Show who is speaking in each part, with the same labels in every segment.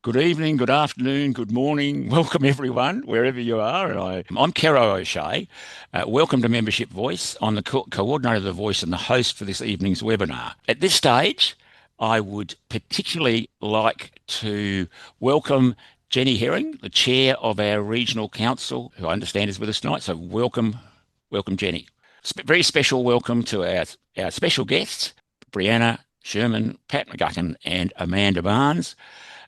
Speaker 1: Good evening, good afternoon, good morning. Welcome everyone, wherever you are. I'm Kero O'Shea. Welcome to Membership Voice. I'm the coordinator of the Voice and the host for this evening's webinar. At this stage, I would particularly like to welcome Jenny Herring, the chair of our regional council, who I understand is with us tonight. So welcome, Jenny. Very special welcome to our special guests, Brianna, Sherman, Pat McGuckin, and Amanda Barnes.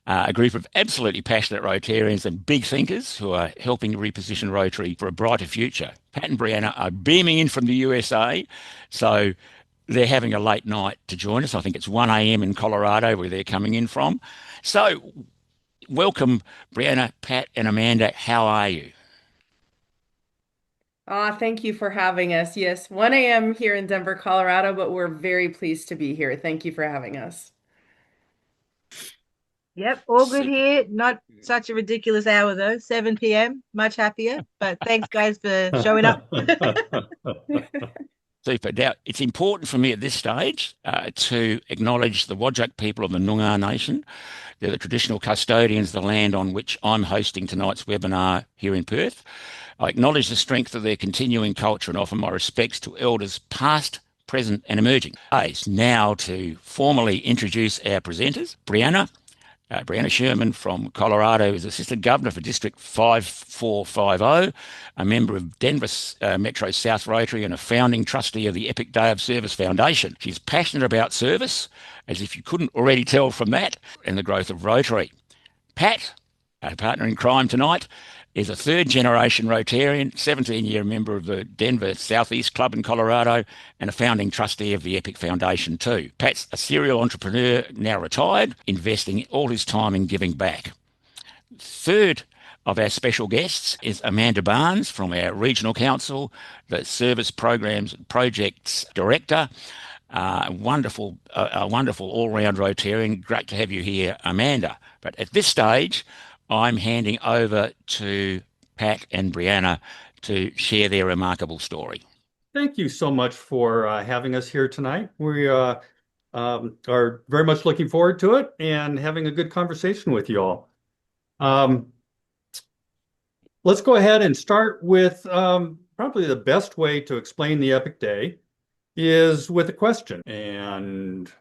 Speaker 1: A group of absolutely passionate Rotarians and big thinkers who are helping to reposition Rotary for a brighter future. Pat and Brianna are beaming in from the USA, so they're having a late night to join us. I think it's 1 a.m. in Colorado where they're coming in from. So welcome, Brianna, Pat, and Amanda. How are you?
Speaker 2: Thank you for having us. Yes, 1 a.m. here in Denver, Colorado, but we're very pleased to be here. Thank you for having us.
Speaker 3: Yep, all good here. Not such a ridiculous hour though. 7 p.m. Much happier. But thanks, guys, for showing up.
Speaker 1: Super. Now, it's important for me at this stage to acknowledge the Whadjuk people of the Noongar Nation. They're the traditional custodians of the land on which I'm hosting tonight's webinar here in Perth. I acknowledge the strength of their continuing culture and offer my respects to elders past, present and emerging. Now to formally introduce our presenters. Brianna Sherman from Colorado is Assistant Governor for District 5450, a member of Denver Metro South Rotary and a founding trustee of the Epic Day of Service Foundation. She's passionate about service, as if you couldn't already tell from that, and the growth of Rotary. Pat, our partner in crime tonight, is a third-generation Rotarian, 17-year member of the Denver Southeast Club in Colorado, and a founding trustee of the Epic Foundation too. Pat's a serial entrepreneur, now retired, investing all his time in giving back. Third of our special guests is Amanda Barnes from our Regional Council, the Service Programs and Projects Director. A wonderful all-round Rotarian. Great to have you here, Amanda. But at this stage, I'm handing over to Pat and Brianna to share their remarkable story.
Speaker 4: Thank you so much for having us here tonight. We are very much looking forward to it and having a good conversation with you all. Let's go ahead and start with probably the best way to explain the Epic Day is with a question. And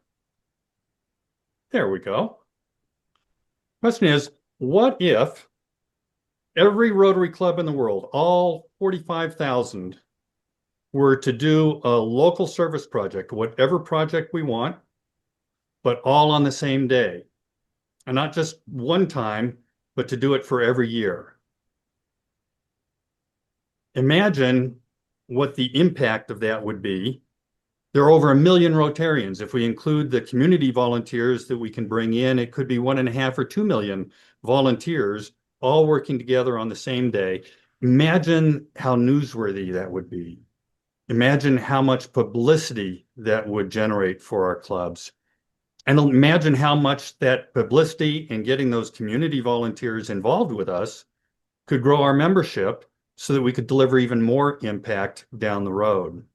Speaker 4: there we go. Question is, what if every Rotary Club in the world, all 45,000, were to do a local service project, whatever project we want, but all on the same day? And not just one time, but to do it for every year. Imagine what the impact of that would be. There are over 1 million Rotarians. If we include the community volunteers that we can bring in, it could be 1.5 or 2 million volunteers all working together on the same day. Imagine how newsworthy that would be. Imagine how much publicity that would generate for our clubs. And imagine how much that publicity and getting those community volunteers involved with us could grow our membership so that we could deliver even more impact down the road.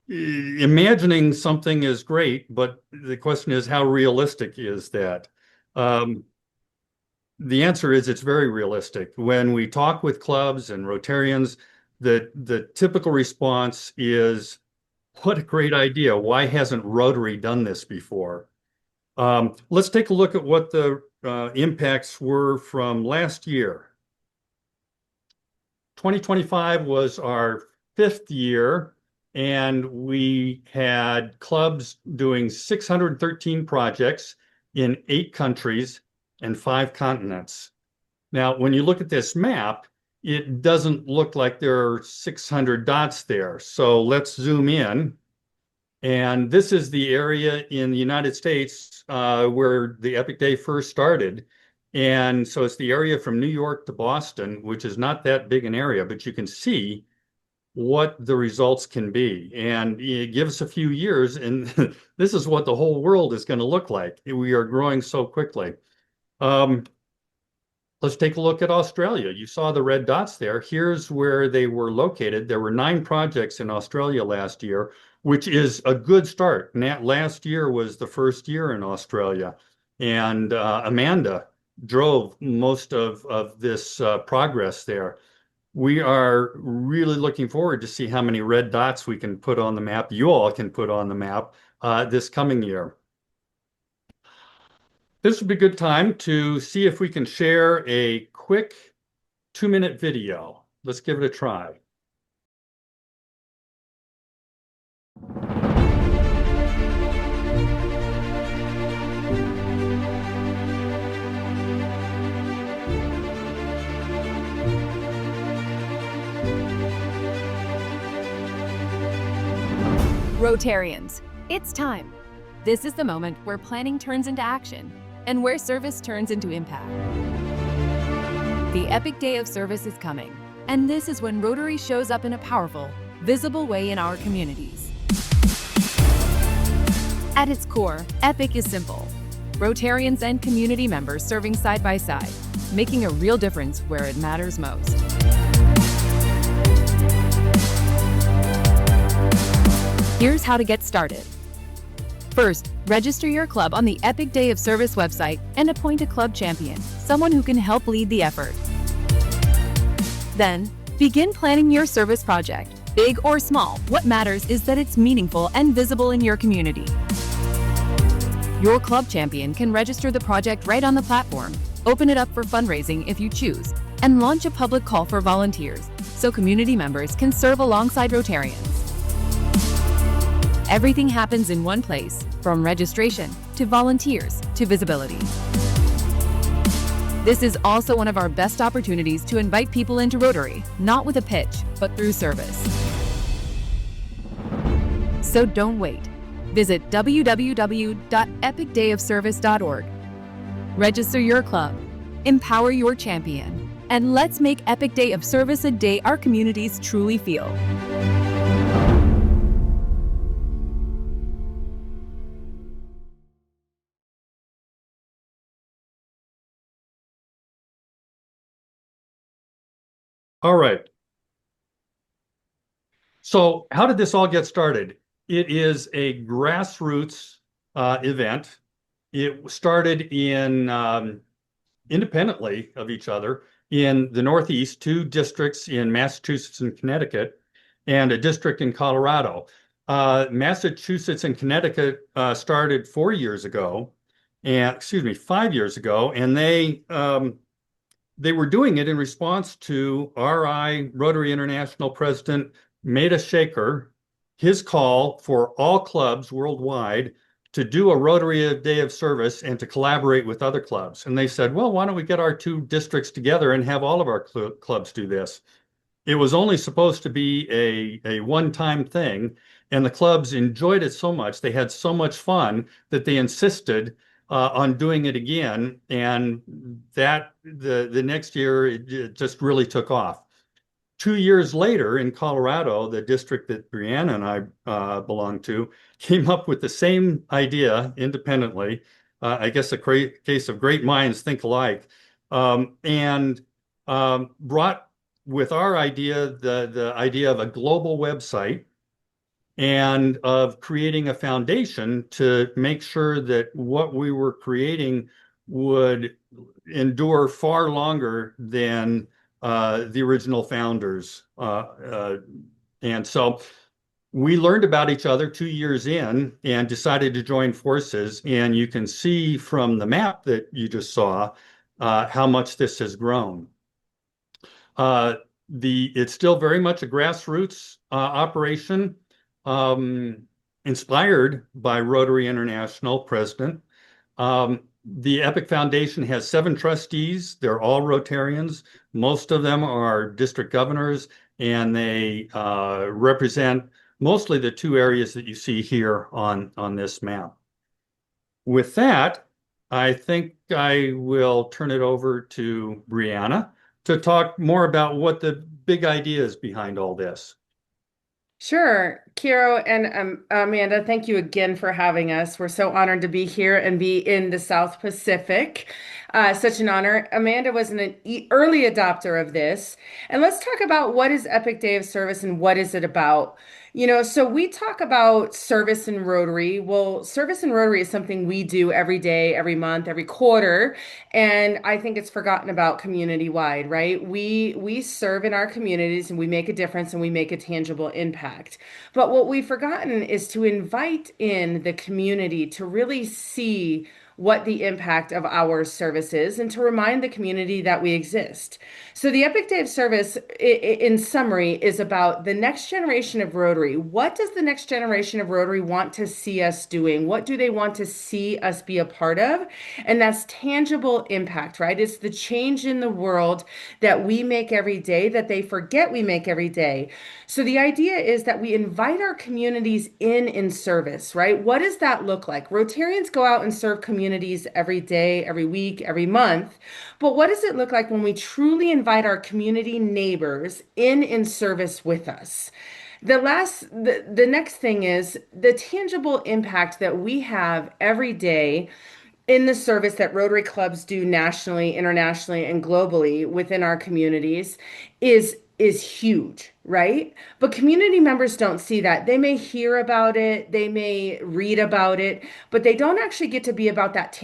Speaker 4: Imagining something is great, but the question is, how realistic is that? The answer is it's very realistic. When we talk with clubs and Rotarians, the typical response is, what a great idea. Why hasn't Rotary done this before? Let's take a look at what the impacts were from last year. 2025 was our 5th year, and we had clubs doing 613 projects in 8 countries and 5 continents. Now, when you look at this map, it doesn't look like there are 600 dots there. So let's zoom in. And this is the area in the United States where the Epic Day first started. And so it's the area from New York to Boston, which is not that big an area, but you can see what the results can be. And it gives a few years, and this is what the whole world is going to look like. We are growing so quickly. Let's take a look at Australia. You saw the red dots there. Here's where they were located. There were 9 projects in Australia last year, which is a good start. Last year was the first year in Australia. and Amanda drove most of this progress there. We are really looking forward to see how many red dots we can put on the map, you all can put on the map this coming year. This would be a good time to see if we can share a quick 2-minute video. Let's give it a try.
Speaker 5: Rotarians, it's time. This is the moment where planning turns into action and where service turns into impact. The epic day of service is coming, and this is when Rotary shows up in a powerful, visible way in our communities. At its core, EPIC is simple. Rotarians and community members serving side by side, making a real difference where it matters most. Here's how to get started. First, register your club on the Epic Day of Service website and appoint a club champion, someone who can help lead the effort. Then, begin planning your service project. Big or small, what matters is that it's meaningful and visible in your community. Your club champion can register the project right on the platform, open it up for fundraising if you choose, and launch a public call for volunteers so community members can serve alongside Rotarians. Everything happens in one place, from registration to volunteers to visibility. This is also one of our best opportunities to invite people into Rotary, not with a pitch, but through service. So don't wait. Visit www.epicdayofservice.org. Register your club, empower your champion, and let's make Epic Day of Service a day our communities truly feel.
Speaker 4: All right. So how did this all get started? It is a grassroots event. It started in independently of each other in the Northeast, 2 districts in Massachusetts and Connecticut, and a district in Colorado. Massachusetts and Connecticut started 4 years ago, and 5 years ago, and they were doing it in response to RI, Rotary International President Maida Shaker, his call for all clubs worldwide to do a Rotary Day of Service and to collaborate with other clubs. And they said, well, why don't we get our 2 districts together and have all of our clubs do this? It was only supposed to be a one-time thing, and the clubs enjoyed it so much, they had so much fun that they insisted on doing it again, and that the next year it just really took off. 2 years later in Colorado, the district that Brianna and I belong to came up with the same idea independently. I guess a case of great minds think alike, and brought with our idea the idea of a global website and of creating a foundation to make sure that what we were creating would endure far longer than the original founders. And so we learned about each other 2 years in and decided to join forces. And you can see from the map that you just saw how much this has grown. It's still very much a grassroots operation. Inspired by Rotary International President. The EPIC Foundation has 7 trustees. They're all Rotarians. Most of them are district governors, and they represent mostly the 2 areas that you see here on this map. With that, I think I will turn it over to Brianna to talk more about what the big idea is behind all this.
Speaker 2: Sure. Kiro and Amanda, thank you again for having us. We're so honored to be here and be in the South Pacific. Such an honor. Amanda was an early adopter of this. And let's talk about what is Epic Day of Service and what is it about. So we talk about service in Rotary. Well, service in Rotary is something we do every day, every month, every quarter, and I think it's forgotten about community-wide, right? We serve in our communities and we make a difference and we make a tangible impact. But what we've forgotten is to invite in the community to really see what the impact of our service is and to remind the community that we exist. So the Epic Day of Service, in summary, is about the next generation of Rotary. What does the next generation of Rotary want to see us doing? What do they want to see us be a part of? And that's tangible impact, right? It's the change in the world that we make every day that they forget we make every day. So the idea is that we invite our communities in service, right? What does that look like? Rotarians go out and serve communities every day, every week, every month. But what does it look like when we truly invite our community neighbors in service with us? The next thing is the tangible impact that we have every day in the service that Rotary Clubs do nationally, internationally, and globally within our communities is huge, right? But community members don't see that. They may hear about it, they may read about it, but they don't actually get to be about that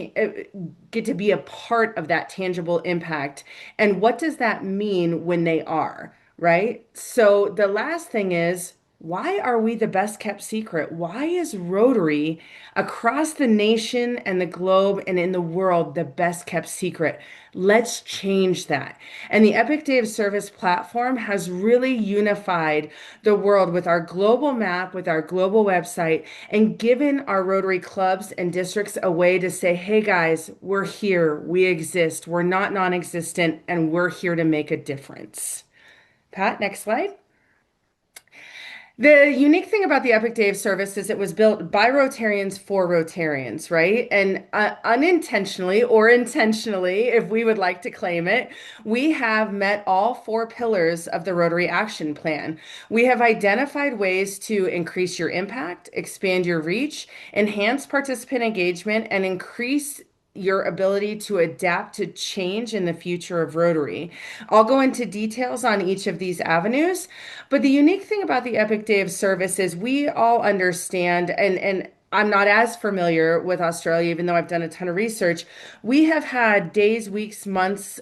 Speaker 2: get to be a part of that tangible impact. And what does that mean when they are, right? So the last thing is, why are we the best kept secret? Why is Rotary across the nation and the globe and in the world the best kept secret? Let's change that. And the Epic Day of Service platform has really unified the world with our global map, with our global website, and given our Rotary clubs and districts a way to say, hey guys, we're here, we exist, we're not non-existent, and we're here to make a difference. Pat, next slide. The unique thing about the Epic Day of Service is it was built by Rotarians for Rotarians, right? And unintentionally or intentionally, if we would like to claim it, we have met all four pillars of the Rotary Action Plan. We have identified ways to increase your impact, expand your reach, enhance participant engagement, and increase your ability to adapt to change in the future of Rotary. I'll go into details on each of these avenues, but the unique thing about the Epic Day of Service is we all understand, and I'm not as familiar with Australia, even though I've done a ton of research. We have had days, weeks, months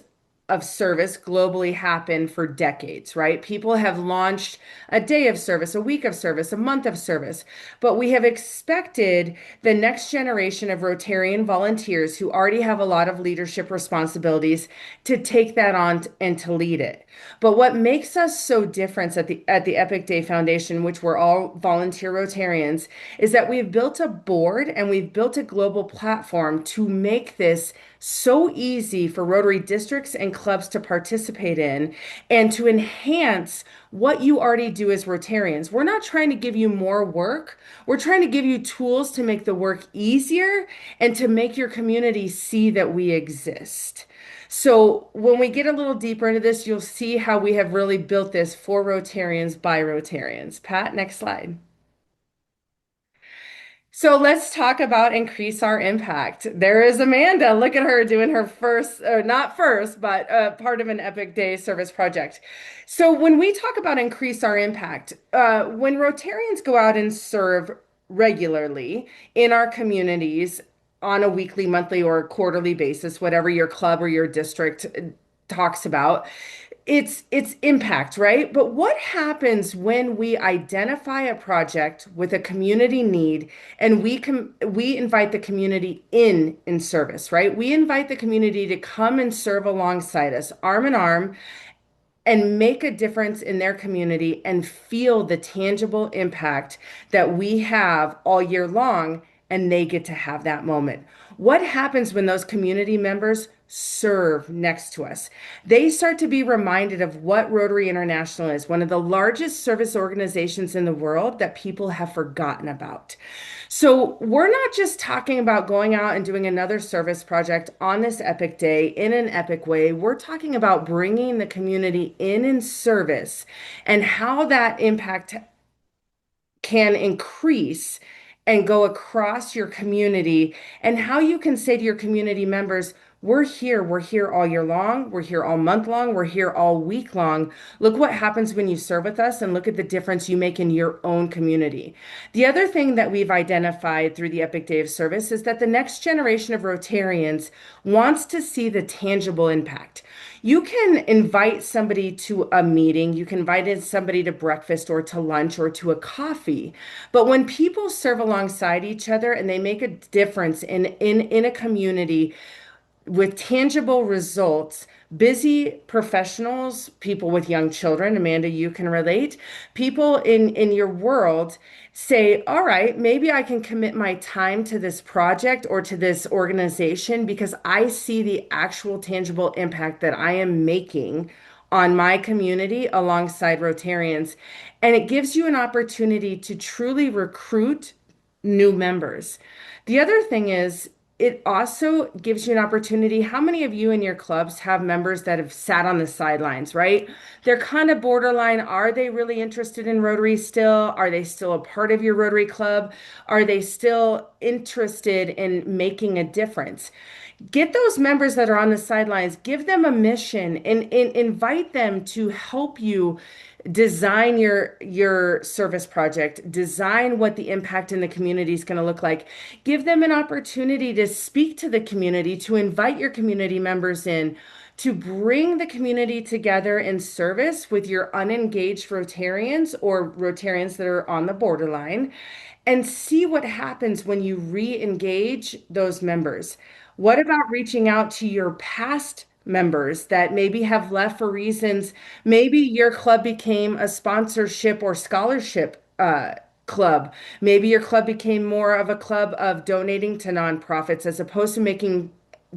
Speaker 2: of service globally happen for decades, right? People have launched a day of service, a week of service, a month of service, but we have expected the next generation of Rotarian volunteers who already have a lot of leadership responsibilities to take that on and to lead it. But what makes us so different at the Epic Day Foundation, which we're all volunteer Rotarians, is that we've built a board and we've built a global platform to make this so easy for Rotary districts and clubs to participate in and to enhance what you already do as Rotarians. We're not trying to give you more work. We're trying to give you tools to make the work easier and to make your community see that we exist. So when we get a little deeper into this, you'll see how we have really built this for Rotarians by Rotarians. Pat, next slide. So let's talk about increase our impact. There is Amanda. Look at her doing her first, or not first, but part of an Epic Day service project. So when we talk about increase our impact, when Rotarians go out and serve regularly in our communities on a weekly, monthly, or quarterly basis, whatever your club or your district talks about, it's impact, right? But what happens when we identify a project with a community need and we invite the community in service, right? We invite the community to come and serve alongside us, arm in arm, and make a difference in their community and feel the tangible impact that we have all year long, and they get to have that moment. What happens when those community members serve next to us? They start to be reminded of what Rotary International is, one of the largest service organizations in the world that people have forgotten about. So we're not just talking about going out and doing another service project on this Epic Day in an epic way. We're talking about bringing the community in service and how that impact can increase and go across your community, and how you can say to your community members, We're here. We're here all year long. We're here all month long. We're here all week long. Look what happens when you serve with us and look at the difference you make in your own community. The other thing that we've identified through the Epic Day of Service is that the next generation of Rotarians wants to see the tangible impact. You can invite somebody to a meeting, you can invite somebody to breakfast or to lunch or to a coffee. But when people serve alongside each other and they make a difference in a community, with tangible results, busy professionals, people with young children, Amanda, you can relate, people in your world say, all right, maybe I can commit my time to this project or to this organization because I see the actual tangible impact that I am making on my community alongside Rotarians. And it gives you an opportunity to truly recruit new members. The other thing is, it also gives you an opportunity. How many of you in your clubs have members that have sat on the sidelines, right? They're kind of borderline. Are they really interested in Rotary still? Are they still a part of your Rotary Club? Are they still interested in making a difference? Get those members that are on the sidelines, give them a mission and invite them to help you design your service project, design what the impact in the community is going to look like. Give them an opportunity to speak to the community, to invite your community members in, to bring the community together in service with your unengaged Rotarians or Rotarians that are on the borderline, and see what happens when you re-engage those members. What about reaching out to your past members that maybe have left for reasons? Maybe your club became a sponsorship or scholarship club. Maybe your club became more of a club of donating to nonprofits as opposed to making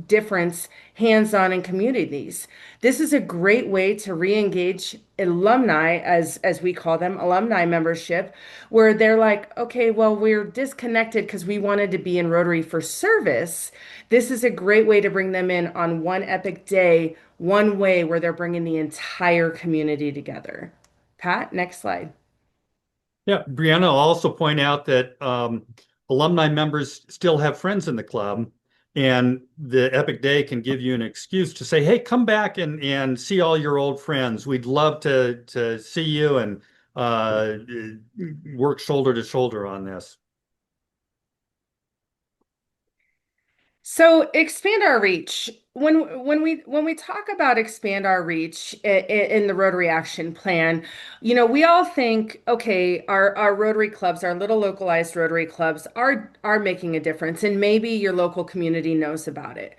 Speaker 2: difference hands-on in communities. This is a great way to re-engage alumni, as we call them, alumni membership, where they're like, okay, well, we're disconnected because we wanted to be in Rotary for service. This is a great way to bring them in on one epic day, one way where they're bringing the entire community together. Pat, next slide.
Speaker 4: Yeah, Brianna, I'll also point out that alumni members still have friends in the club, and the Epic Day can give you an excuse to say, hey, come back and see all your old friends. We'd love to see you and work shoulder to shoulder on this.
Speaker 2: So expand our reach. When we talk about expand our reach in the Rotary Action Plan, we all think, okay, our Rotary clubs, our little localized Rotary clubs are making a difference, and maybe your local community knows about it.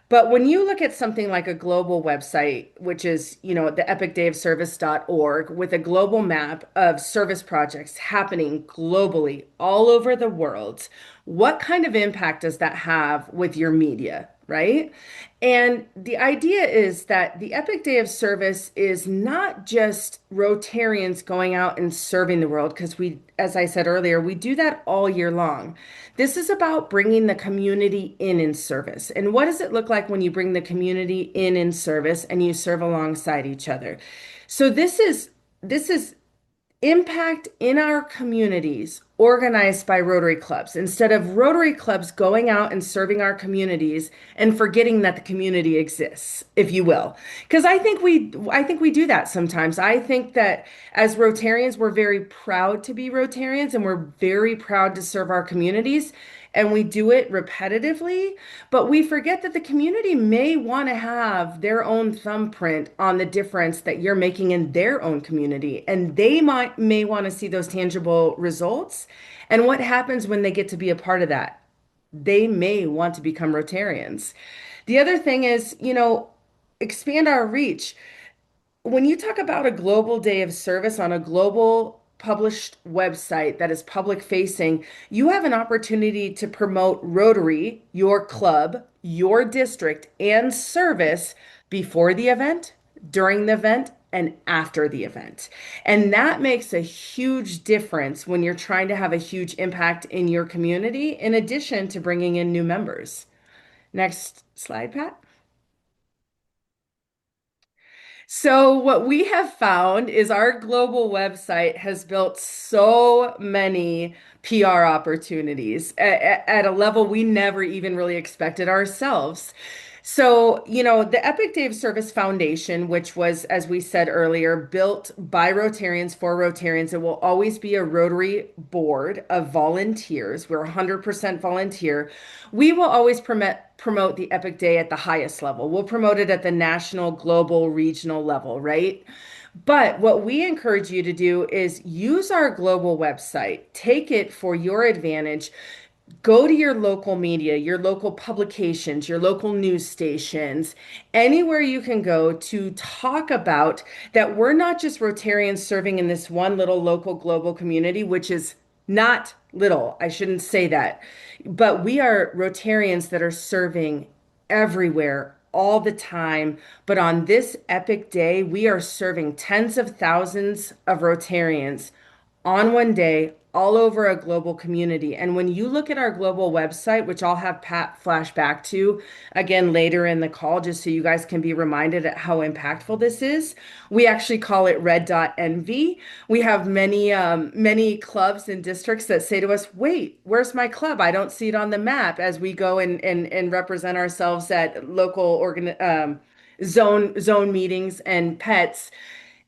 Speaker 2: But when you look at something like a global website, which is, the epicdayofservice.org, with a global map of service projects happening globally all over the world, what kind of impact does that have with your media, right? And the idea is that the Epic Day of Service is not just Rotarians going out and serving the world, because as I said earlier, we do that all year long. This is about bringing the community in service. And what does it look like when you bring the community in service and you serve alongside each other? So this is impact in our communities organized by Rotary Clubs instead of Rotary Clubs going out and serving our communities and forgetting that the community exists, if you will. Because I think we do that sometimes. I think that as Rotarians, we're very proud to be Rotarians and we're very proud to serve our communities. And we do it repetitively, but we forget that the community may want to have their own thumbprint on the difference that you're making in their own community. And they may want to see those tangible results. And what happens when they get to be a part of that? They may want to become Rotarians. The other thing is, expand our reach. When you talk about a global day of service on a global published website that is public facing, you have an opportunity to promote Rotary, your club, your district, and service before the event, during the event, and after the event. And that makes a huge difference when you're trying to have a huge impact in your community, in addition to bringing in new members. Next slide, Pat. So, what we have found is our global website has built so many PR opportunities at a level we never even really expected ourselves. So, the Epic Day of Service Foundation, which was, as we said earlier, built by Rotarians for Rotarians, it will always be a Rotary board of volunteers. We're 100% volunteer. We will always promote the Epic Day at the highest level. We'll promote it at the national, global, regional level, right? But what we encourage you to do is use our global website, take it for your advantage. Go to your local media, your local publications, your local news stations, anywhere you can go to talk about that we're not just Rotarians serving in this one little local global community, which is not little. I shouldn't say that. But we are Rotarians that are serving everywhere all the time. But on this epic day, we are serving tens of thousands of Rotarians on one day all over a global community. And when you look at our global website, which I'll have Pat flash back to again later in the call, just so you guys can be reminded at how impactful this is, we actually call it Red Dot Envy. We have many clubs and districts that say to us, wait, where's my club? I don't see it on the map as we go and represent ourselves at local zone meetings and pets.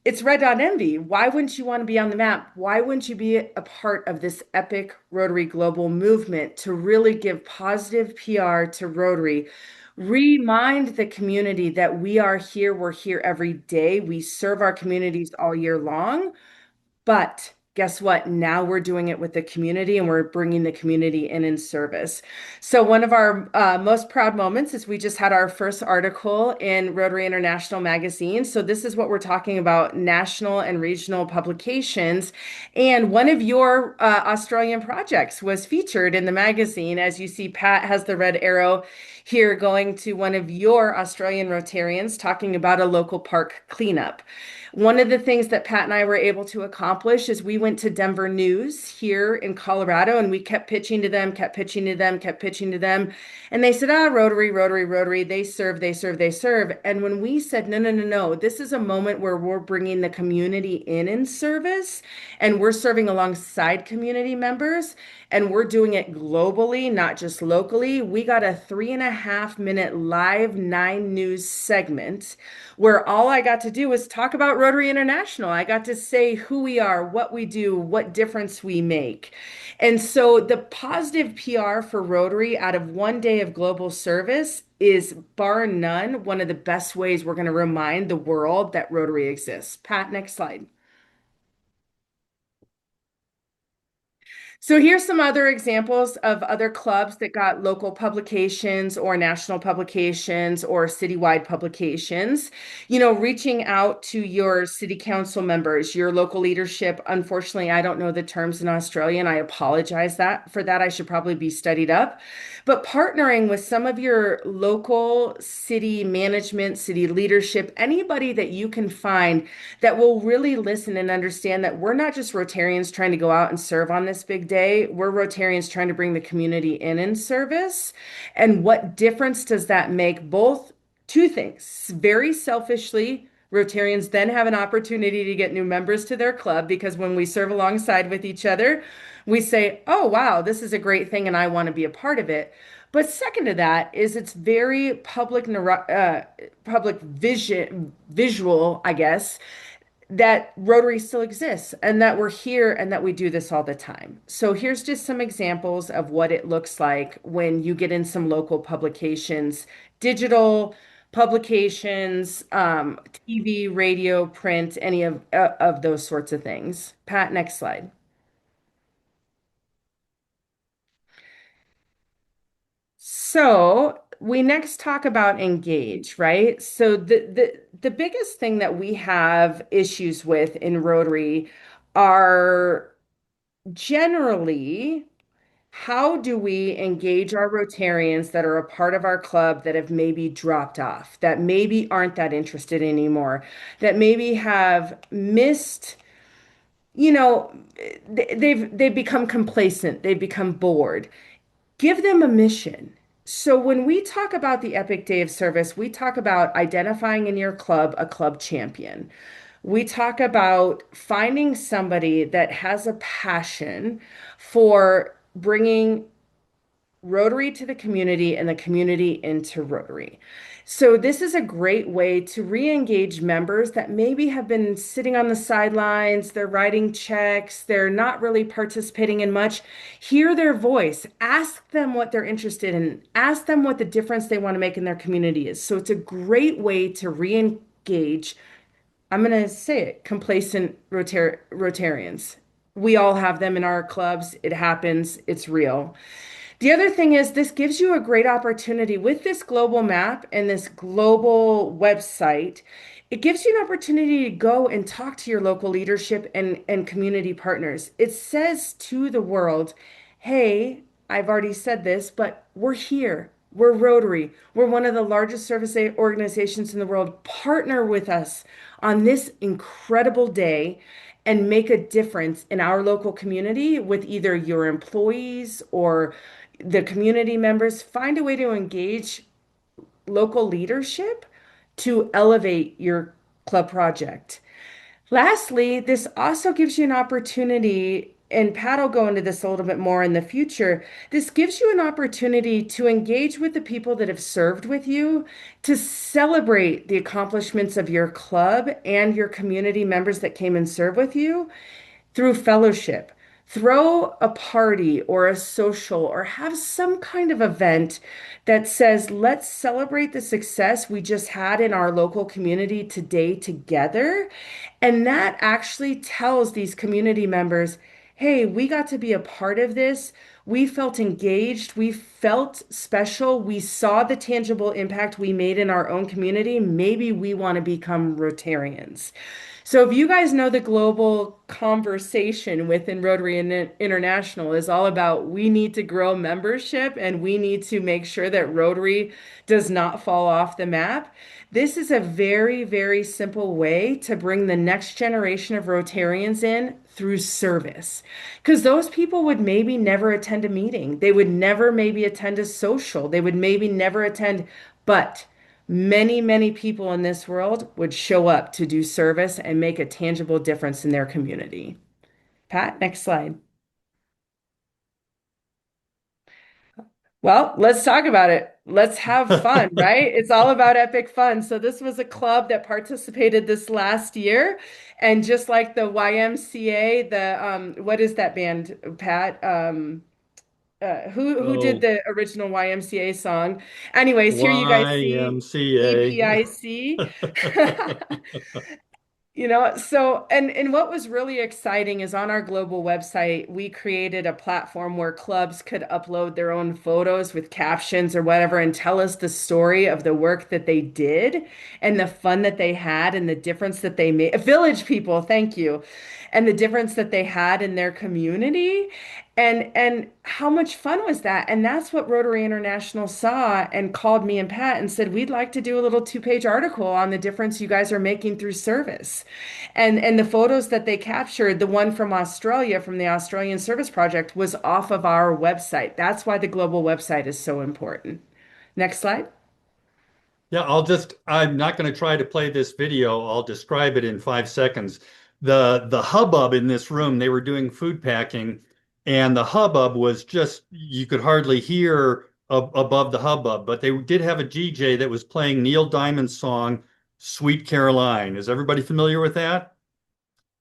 Speaker 2: It's Red Dot Envy. Why wouldn't you want to be on the map? Why wouldn't you be a part of this epic Rotary global movement to really give positive PR to Rotary? Remind the community that we are here. We're here every day. We serve our communities all year long. But guess what? Now we're doing it with the community and we're bringing the community in service. So, one of our most proud moments is we just had our first article in Rotary International magazine. So, this is what we're talking about, national and regional publications. And one of your Australian projects was featured in the magazine. As you see, Pat has the red arrow here going to one of your Australian Rotarians talking about a local park cleanup. One of the things that Pat and I were able to accomplish is we went to Denver News here in Colorado and we kept pitching to them, kept pitching to them, kept pitching to them. And they said, Rotary, Rotary, Rotary, they serve, they serve, they serve. And when we said, no, no, no, no, this is a moment where we're bringing the community in service and we're serving alongside community members and we're doing it globally, not just locally. We got a 3.5 minute live 9 news segment where all I got to do was talk about Rotary International. I got to say who we are, what we do, what difference we make. And so the positive PR for Rotary out of one day of global service is bar none one of the best ways we're going to remind the world that Rotary exists. Pat, next slide. So here's some other examples of other clubs that got local publications or national publications or citywide publications. Reaching out to your city council members, your local leadership. Unfortunately, I don't know the terms in Australia, and I apologize for that. I should probably be studied up. But partnering with some of your local city management, city leadership, anybody that you can find that will really listen and understand that we're not just Rotarians trying to go out and serve on this big day. We're Rotarians trying to bring the community in service. And what difference does that make? Both two things. Very selfishly, Rotarians then have an opportunity to get new members to their club because when we serve alongside with each other, we say, oh, wow, this is a great thing and I want to be a part of it. But second to that is it's very public visual, I guess, that Rotary still exists and that we're here and that we do this all the time. So here's just some examples of what it looks like when you get in some local publications, digital publications, TV, radio, print, any of those sorts of things. Pat, next slide. So we next talk about engage, right? So the biggest thing that we have issues with in Rotary are generally how do we engage our Rotarians that are a part of our club that have maybe dropped off, that maybe aren't that interested anymore, that maybe have missed, you know, they've become complacent, they've become bored. Give them a mission. So when we talk about the Epic Day of Service, we talk about identifying in your club a club champion. We talk about finding somebody that has a passion for bringing Rotary to the community and the community into Rotary. So this is a great way to re-engage members that maybe have been sitting on the sidelines, they're writing checks, they're not really participating in much. Hear their voice, ask them what they're interested in, ask them what the difference they want to make in their community is. So it's a great way to re-engage, I'm going to say it, complacent Rotarians. We all have them in our clubs. It happens. It's real. The other thing is, this gives you a great opportunity with this global map and this global website. It gives you an opportunity to go and talk to your local leadership and community partners. It says to the world, hey, I've already said this, but we're here. We're Rotary. We're one of the largest service organizations in the world. Partner with us on this incredible day and make a difference in our local community with either your employees or the community members. Find a way to engage local leadership to elevate your club project. Lastly, this also gives you an opportunity, and Pat will go into this a little bit more in the future. This gives you an opportunity to engage with the people that have served with you, to celebrate the accomplishments of your club and your community members that came and served with you through fellowship. Throw a party or a social or have some kind of event that says, let's celebrate the success we just had in our local community today together. And that actually tells these community members, hey, we got to be a part of this. We felt engaged. We felt special. We saw the tangible impact we made in our own community. Maybe we want to become Rotarians. So if you guys know, the global conversation within Rotary International is all about, we need to grow membership and we need to make sure that Rotary does not fall off the map. This is a very, very simple way to bring the next generation of Rotarians in through service. Because those people would maybe never attend a meeting. They would never maybe attend a social. They would maybe never attend, but many, many people in this world would show up to do service and make a tangible difference in their community. Pat, next slide. Well, let's talk about it. Let's have fun, right? It's all about epic fun. So this was a club that participated this last year. And just like the YMCA, what is that band, Pat? Who did
Speaker 4: Oh,
Speaker 2: the original YMCA song? Anyways, here you guys see
Speaker 4: YMCA.
Speaker 2: EPIC. So and what was really exciting is on our global website, we created a platform where clubs could upload their own photos with captions or whatever and tell us the story of the work that they did and the fun that they had and the difference that they made. Village people, thank you. And the difference that they had in their community. And how much fun was that? And that's what Rotary International saw and called me and Pat and said, we'd like to do a little 2-page article on the difference you guys are making through service. And the photos that they captured, the one from Australia, from the Australian Service Project, was off of our website. That's why the global website is so important. Next slide.
Speaker 4: Yeah, I'm not going to try to play this video. I'll describe it in 5 seconds. The hubbub in this room, they were doing food packing, and the hubbub was just, you could hardly hear above the hubbub, but they did have a DJ that was playing Neil Diamond's song, Sweet Caroline. Is everybody familiar with that?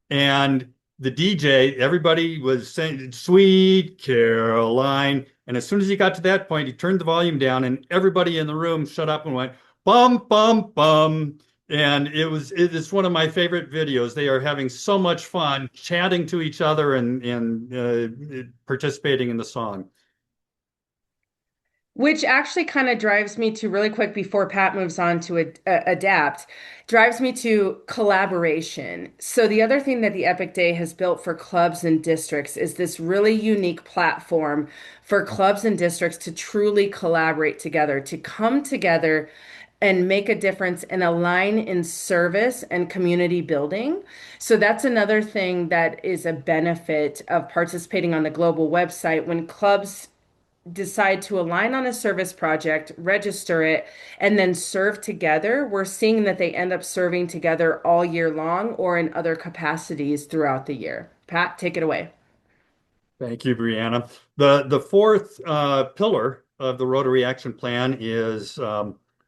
Speaker 4: And the DJ, everybody was saying, Sweet Caroline. And as soon as he got to that point, he turned the volume down, and everybody in the room shut up and went, bum, bum, bum. And it is one of my favorite videos. They are having so much fun chatting to each other and participating in the song.
Speaker 2: Which actually kind of drives me to, really quick before Pat moves on to adapt, drives me to collaboration. So the other thing that the Epic Day has built for clubs and districts is this really unique platform for clubs and districts to truly collaborate together, to come together and make a difference and align in service and community building. So that's another thing that is a benefit of participating on the global website. When clubs decide to align on a service project, register it, and then serve together, we're seeing that they end up serving together all year long or in other capacities throughout the year. Pat, take it away.
Speaker 4: Thank you, Brianna. The fourth pillar of the Rotary Action Plan is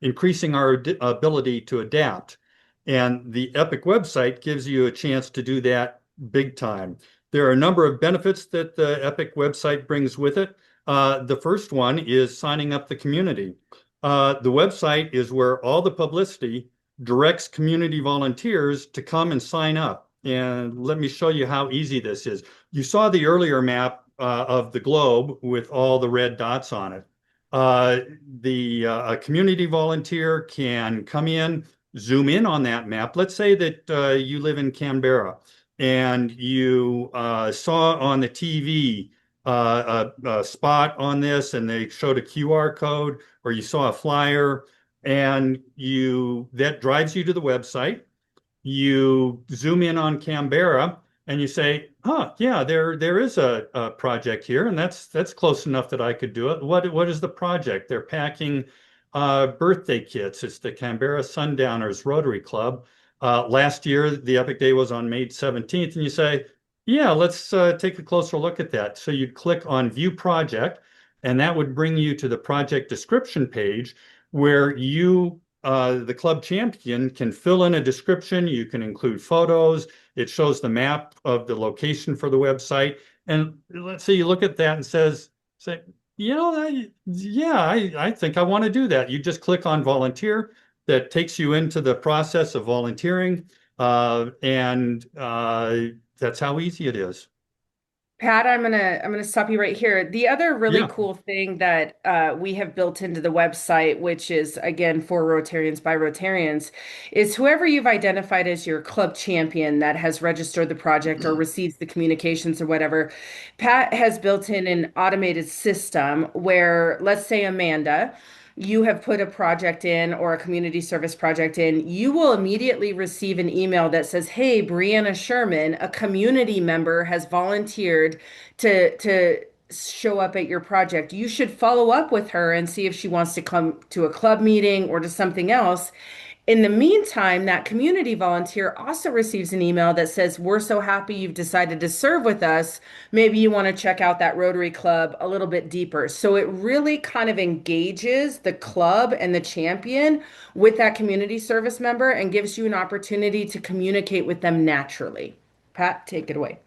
Speaker 4: increasing our ability to adapt. And the EPIC website gives you a chance to do that big time. There are a number of benefits that the EPIC website brings with it. The first one is signing up the community. The website is where all the publicity directs community volunteers to come and sign up. And let me show you how easy this is. You saw the earlier map of the globe with all the red dots on it. A community volunteer can come in, zoom in on that map. Let's say that you live in Canberra and you saw on the TV a spot on this and they showed a QR code, or you saw a flyer, and that drives you to the website. You zoom in on Canberra and you say, yeah, there is a project here, and that's close enough that I could do it. What is the project? They're packing birthday kits. It's the Canberra Sundowners Rotary Club. Last year, the Epic Day was on May 17th, and you say, yeah, let's take a closer look at that. So you'd click on View Project, and that would bring you to the project description page where the club champion can fill in a description. You can include photos. It shows the map of the location for the website. And let's say you look at that and say, I think I want to do that. You just click on volunteer. That takes you into the process of volunteering. And that's how easy it is.
Speaker 2: Pat, I'm gonna stop you right here. The other really cool thing that we have built into the website, which is again for Rotarians by Rotarians, is whoever you've identified as your club champion that has registered the project or receives the communications or whatever. Pat has built in an automated system where, let's say Amanda, you have put a project in or a community service project in, you will immediately receive an email that says, hey, Brianna Sherman, a community member, has volunteered to show up at your project. You should follow up with her and see if she wants to come to a club meeting or to something else. In the meantime, that community volunteer also receives an email that says, we're so happy you've decided to serve with us. Maybe you want to check out that Rotary Club a little bit deeper. So it really kind of engages the club and the champion with that community service member and gives you an opportunity to communicate with them naturally. Pat, take it away.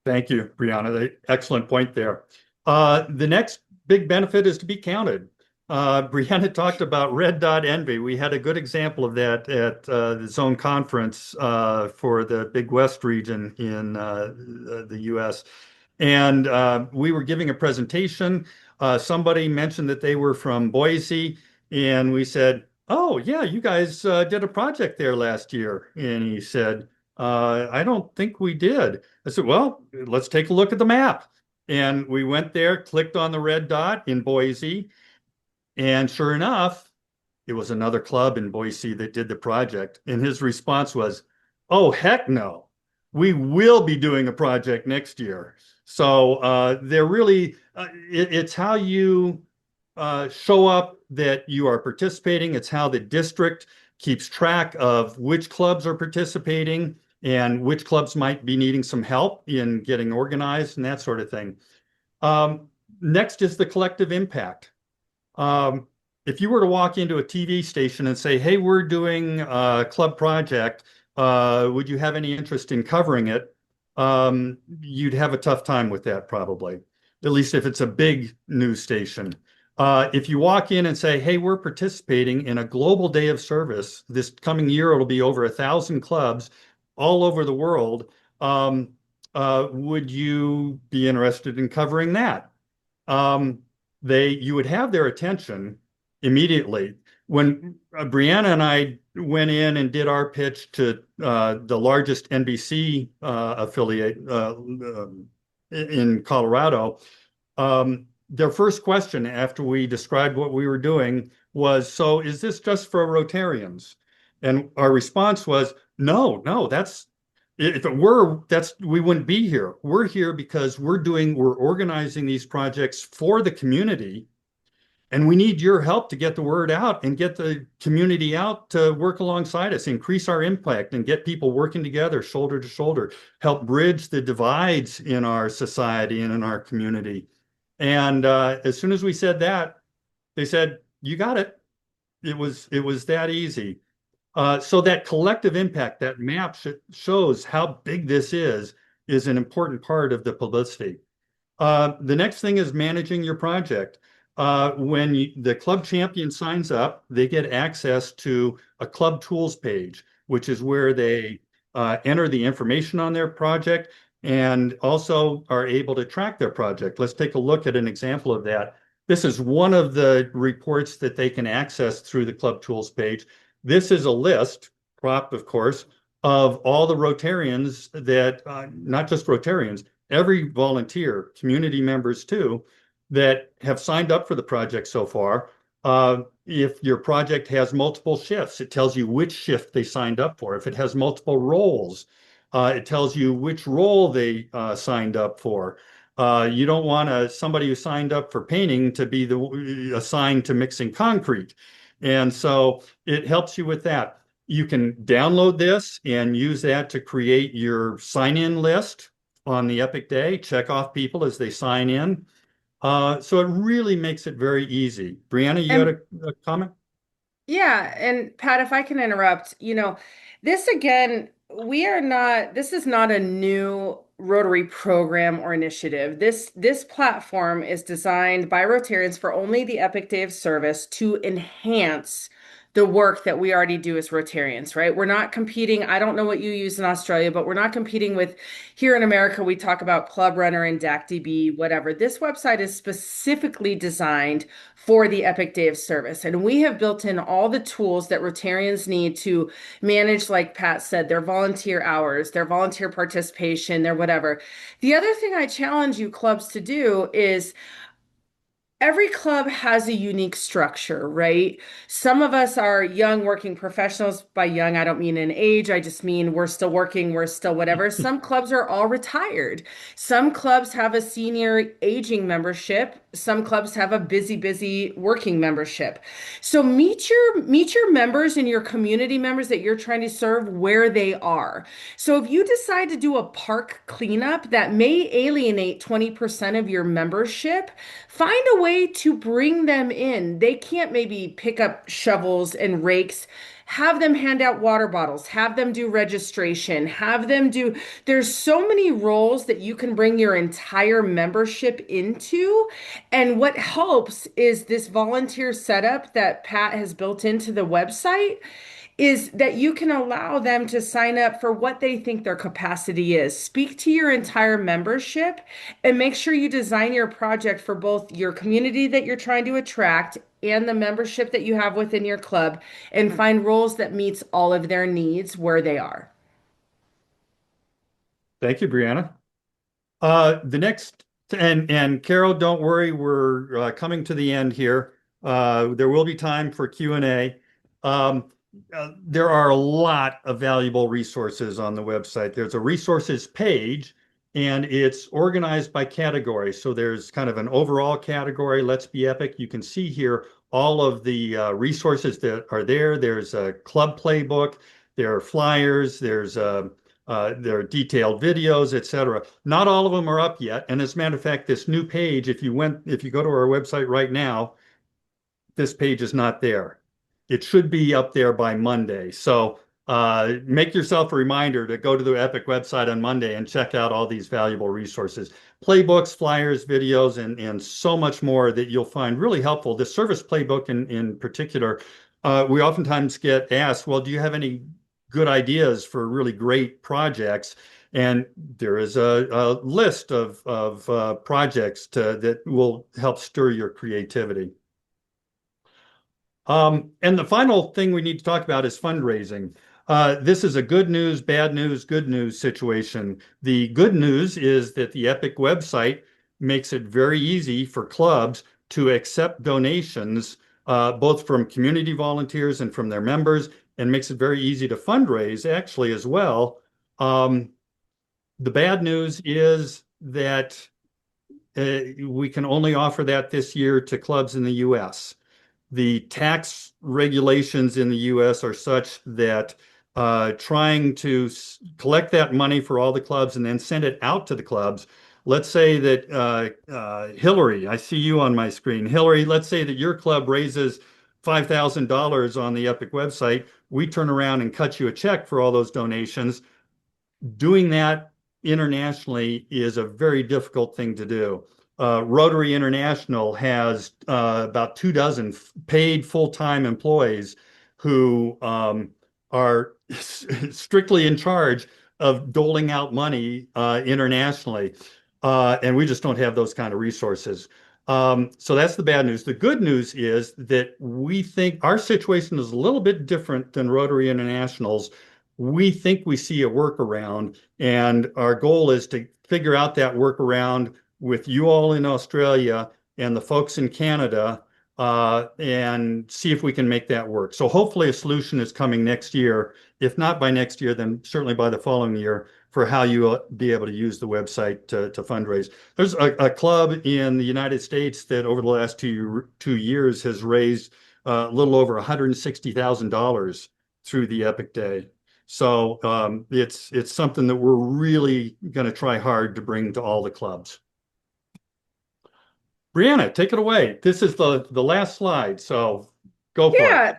Speaker 4: Thank you, Brianna. Excellent point there. The next big benefit is to be counted. Brianna talked about red dot envy. We had a good example of that at the zone conference for the Big West region in the US. And we were giving a presentation. Somebody mentioned that they were from Boise, and we said, oh, yeah, you guys did a project there last year. And he said, I don't think we did. I said, well, let's take a look at the map. And we went there, clicked on the red dot in Boise. And sure enough, it was another club in Boise that did the project. And his response was, oh, heck no. We will be doing a project next year. So they're really, it's how you show up that you are participating. It's how the district keeps track of which clubs are participating and which clubs might be needing some help in getting organized and that sort of thing. Next is the collective impact. If you were to walk into a TV station and say, hey, we're doing a club project, would you have any interest in covering it? You'd have a tough time with that, probably, at least if it's a big news station. If you walk in and say, hey, we're participating in a global day of service, this coming year, it'll be over 1,000 clubs all over the world. Would you be interested in covering that? You would have their attention immediately. When Brianna and I went in and did our pitch to the largest NBC affiliate in Colorado, their first question after we described what we were doing was, so is this just for Rotarians? And our response was, no, if it were, we wouldn't be here. We're here because we're organizing these projects for the community. And we need your help to get the word out and get the community out to work alongside us, increase our impact, and get people working together, shoulder to shoulder, help bridge the divides in our society and in our community. And as soon as we said that, they said, "You got it." It was that easy. So that collective impact, that map shows how big this is an important part of the publicity. The next thing is managing your project. When the club champion signs up, they get access to a club tools page, which is where they enter the information on their project and also are able to track their project. Let's take a look at an example of that. This is one of the reports that they can access through the club tools page. This is a list, cropped of course, of all the Rotarians that, not just Rotarians, every volunteer, community members too, that have signed up for the project so far. If your project has multiple shifts, it tells you which shift they signed up for. If it has multiple roles, it tells you which role they signed up for. You don't want somebody who signed up for painting to be assigned to mixing concrete. And so it helps you with that. You can download this and use that to create your sign-in list on the Epic Day, check off people as they sign in. So it really makes it very easy. Brianna, you had a comment?
Speaker 2: Yeah, and Pat, if I can interrupt, this again, this is not a new Rotary program or initiative. This platform is designed by Rotarians for only the Epic Day of Service to enhance the work that we already do as Rotarians, right? We're not competing. I don't know what you use in Australia, but we're not competing with, here in America, we talk about Club Runner and DACDB, whatever. This website is specifically designed for the Epic Day of Service. And we have built in all the tools that Rotarians need to manage, like Pat said, their volunteer hours, their volunteer participation, their whatever. The other thing I challenge you clubs to do is every club has a unique structure, right? Some of us are young working professionals. By young, I don't mean in age. I just mean we're still working, we're still whatever. Some clubs are all retired. Some clubs have a senior aging membership. Some clubs have a busy working membership. So meet your members and your community members that you're trying to serve where they are. So if you decide to do a park cleanup that may alienate 20% of your membership, find a way to bring them in. They can't maybe pick up shovels and rakes. Have them hand out water bottles, have them do registration, there's so many roles that you can bring your entire membership into. And what helps is this volunteer setup that Pat has built into the website is that you can allow them to sign up for what they think their capacity is. Speak to your entire membership and make sure you design your project for both your community that you're trying to attract and the membership that you have within your club, and find roles that meets all of their needs where they are.
Speaker 4: Thank you, Brianna. The next, and Carol, don't worry, we're coming to the end here. There will be time for Q&A. There are a lot of valuable resources on the website. There's a resources page, and it's organized by category. So there's kind of an overall category, Let's Be Epic. You can see here all of the resources that are there. There's a club playbook, there are flyers, there are detailed videos, etc. Not all of them are up yet. And as a matter of fact, this new page, if you go to our website right now, this page is not there. It should be up there by Monday. So make yourself a reminder to go to the Epic website on Monday and check out all these valuable resources. Playbooks, flyers, videos, and so much more that you'll find really helpful. The service playbook in particular, we oftentimes get asked, well, do you have any good ideas for really great projects? And there is a list of projects that will help stir your creativity. And the final thing we need to talk about is fundraising. This is a good news, bad news, good news situation. The good news is that the Epic website makes it very easy for clubs to accept donations, both from community volunteers and from their members, and makes it very easy to fundraise actually as well. The bad news is that we can only offer that this year to clubs in the US. The tax regulations in the US are such that trying to collect that money for all the clubs and then send it out to the clubs. Let's say that Hillary, I see you on my screen. Hillary, let's say that your club raises $5,000 on the Epic website. We turn around and cut you a check for all those donations. Doing that internationally is a very difficult thing to do. Rotary International has about 24 paid full-time employees who are strictly in charge of doling out money internationally. And we just don't have those kind of resources. So that's the bad news. The good news is that we think our situation is a little bit different than Rotary International's. We think we see a workaround, and our goal is to figure out that workaround with you all in Australia and the folks in Canada, and see if we can make that work. So hopefully a solution is coming next year. If not by next year, then certainly by the following year, for how you will be able to use the website to fundraise. There's a club in the United States that over the last 2 years has raised a little over $160,000 through the Epic Day. So it's something that we're really going to try hard to bring to all the clubs. Brianna, take it away. This is the last slide, so go for it.
Speaker 2: Yeah.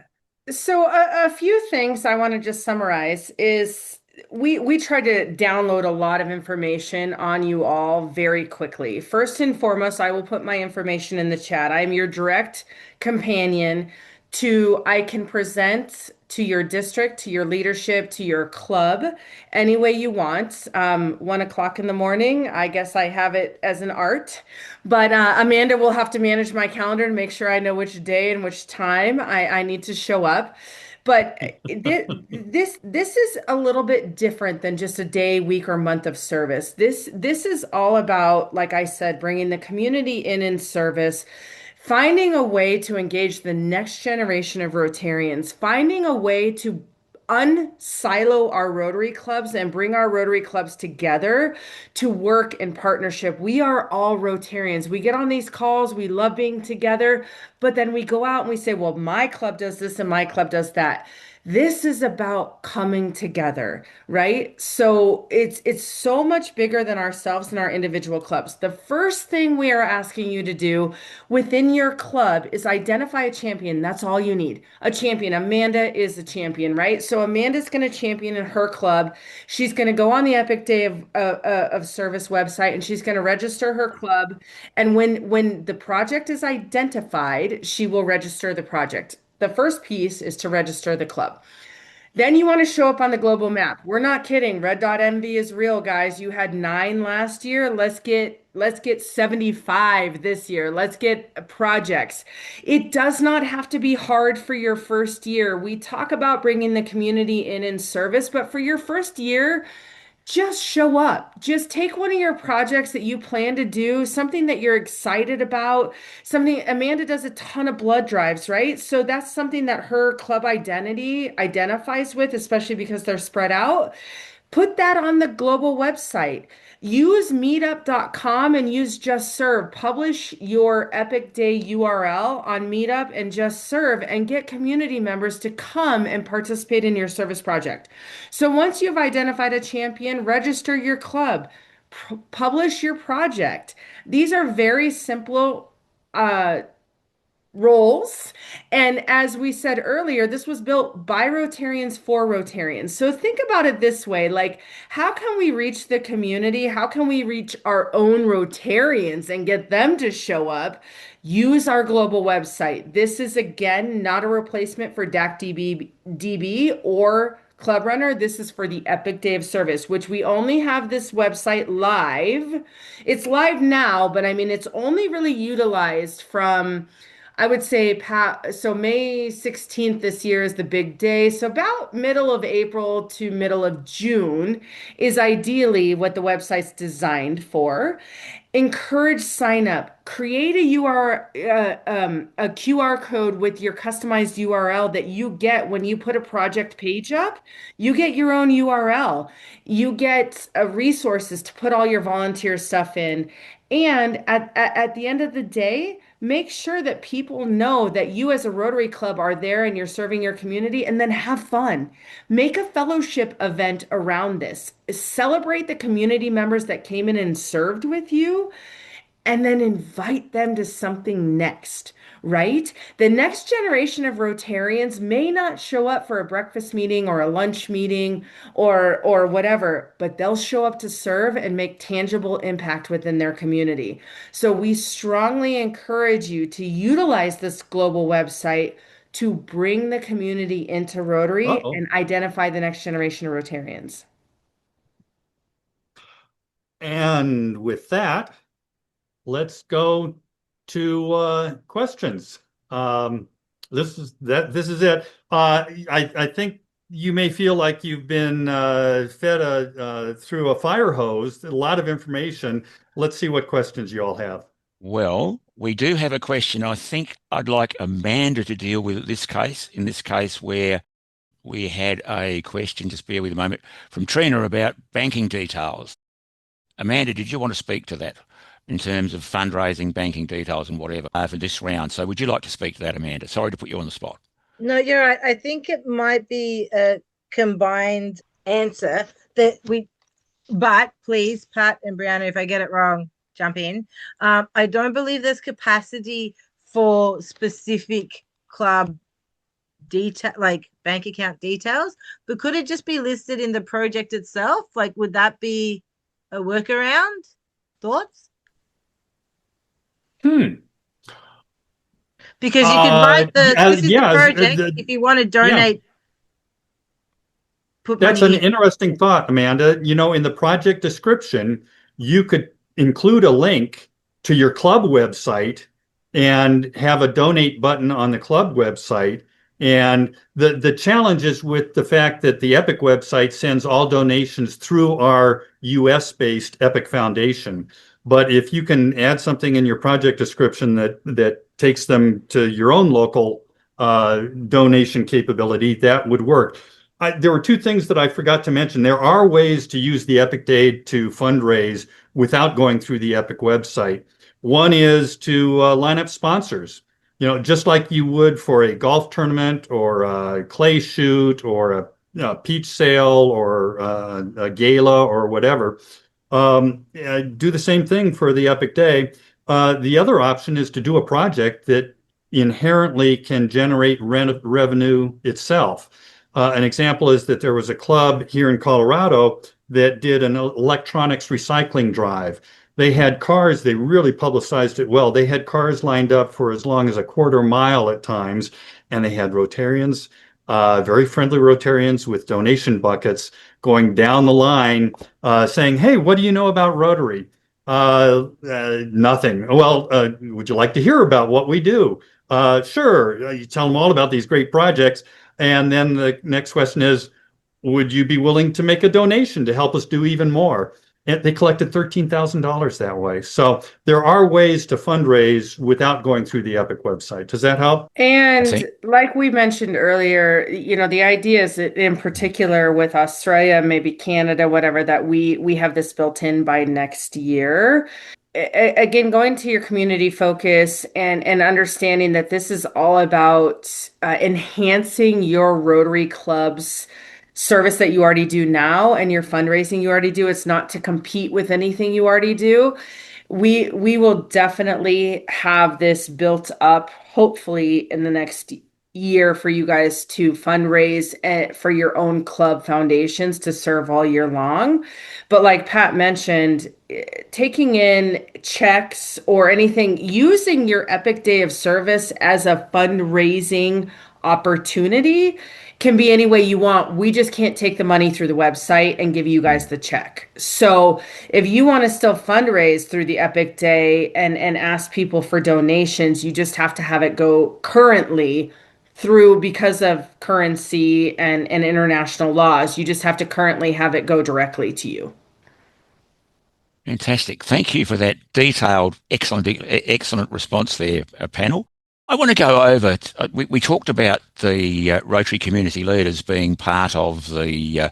Speaker 2: So a few things I want to just summarize is we try to download a lot of information on you all very quickly. First and foremost, I will put my information in the chat. I am your direct companion I can present to your district, to your leadership, to your club, any way you want. 1 o'clock in the morning, I guess I have it as an art, but Amanda will have to manage my calendar to make sure I know which day and which time I need to show up. But this is a little bit different than just a day, week, or month of service. This is all about, like I said, bringing the community in service, finding a way to engage the next generation of Rotarians, finding a way to unsilo our Rotary clubs and bring our Rotary clubs together to work in partnership. We are all Rotarians. We get on these calls, we love being together, but then we go out and we say, well, my club does this and my club does that. This is about coming together, right? So it's so much bigger than ourselves and our individual clubs. The first thing we are asking you to do within your club is identify a champion. That's all you need. A champion. Amanda is a champion, right? So Amanda's going to champion in her club. She's going to go on the Epic Day of Service website and she's going to register her club. And when the project is identified, she will register the project. The first piece is to register the club. Then you want to show up on the global map. We're not kidding. Red Dot Envy is real, guys. You had 9 last year. Let's get 75 this year. Let's get projects. It does not have to be hard for your first year. We talk about bringing the community in service, but for your first year, just show up. Just take one of your projects that you plan to do, something that you're excited about, something. Amanda does a ton of blood drives, right? So that's something that her club identity identifies with, especially because they're spread out. Put that on the global website. Use meetup.com and use Just Serve. Publish your Epic Day URL on Meetup and Just Serve and get community members to come and participate in your service project. So once you've identified a champion, register your club, publish your project. These are very simple roles. And as we said earlier, this was built by Rotarians for Rotarians. So think about it this way, like, how can we reach the community? How can we reach our own Rotarians and get them to show up? Use our global website. This is, again, not a replacement for DAC or Club Runner. This is for the Epic Day of Service, which we only have this website live. It's live now, but I mean, it's only really utilized from I would say, Pat, so May 16th this year is the big day. So about middle of April to middle of June is ideally what the website's designed for. Encourage sign up. Create a QR code with your customized URL that you get when you put a project page up. You get your own URL. You get resources to put all your volunteer stuff in. And at the end of the day, make sure that people know that you as a Rotary Club are there and you're serving your community, and then have fun. Make a fellowship event around this. Celebrate the community members that came in and served with you, and then invite them to something next, right? The next generation of Rotarians may not show up for a breakfast meeting or a lunch meeting or whatever, but they'll show up to serve and make tangible impact within their community. So we strongly encourage you to utilize this global website to bring the community into Rotary
Speaker 4: Uh-oh.
Speaker 2: and identify the next generation of Rotarians.
Speaker 4: And with that, let's go to questions. This is it. I think you may feel like you've been fed through a fire hose, a lot of information. Let's see what questions you all have.
Speaker 1: Well, we do have a question. I think I'd like Amanda to deal with in this case where we had a question, just bear with a moment, from Trina about banking details. Amanda, did you want to speak to that in terms of fundraising, banking details and whatever for this round? So would you like to speak to that, Amanda? Sorry to put you on the spot.
Speaker 3: No, you're right. I think it might be a combined answer but please, Pat and Brianna, if I get it wrong, jump in. I don't believe there's capacity for specific club detail, like bank account details, but could it just be listed in the project itself? Like, would that be a workaround? Thoughts? Because you can write this is the project. If you want to donate, put
Speaker 4: That's
Speaker 3: money
Speaker 4: an interesting thought, Amanda. You know, in the project description, you could include a link to your club website and have a donate button on the club website. And the challenge is with the fact that the Epic website sends all donations through our US-based Epic Foundation. But if you can add something in your project description that takes them to your own local donation capability, that would work. There were two things that I forgot to mention. There are ways to use the Epic Day to fundraise without going through the Epic website. One is to line up sponsors. You know, just like you would for a golf tournament or a clay shoot or a peach sale or a gala or whatever. Do the same thing for the Epic Day. The other option is to do a project that inherently can generate revenue itself. An example is that there was a club here in Colorado that did an electronics recycling drive. They had cars, they really publicized it well. They had cars lined up for as long as a quarter mile at times, and they had Rotarians, very friendly Rotarians with donation buckets going down the line saying, hey, what do you know about Rotary? Nothing. Well, would you like to hear about what we do? Sure. You tell them all about these great projects. And then the next question is, would you be willing to make a donation to help us do even more? And they collected $13,000 that way. So there are ways to fundraise without going through the Epic website. Does that help?
Speaker 2: And like we mentioned earlier, you know, the idea is that in particular with Australia, maybe Canada, whatever, that we have this built in by next year. Again, going to your community focus and understanding that this is all about enhancing your Rotary Club's service that you already do now and your fundraising you already do. It's not to compete with anything you already do. We will definitely have this built up, hopefully in the next year, for you guys to fundraise for your own club foundations to serve all year long. But like Pat mentioned, taking in checks or anything, using your Epic Day of Service as a fundraising opportunity can be any way you want. We just can't take the money through the website and give you guys the check. So if you want to still fundraise through the Epic Day and ask people for donations, you just have to have it go currently through, because of currency and international laws, you just have to currently have it go directly to you.
Speaker 1: Fantastic. Thank you for that detailed, excellent response there, panel. I want to go over, we talked about the Rotary community leaders being part of the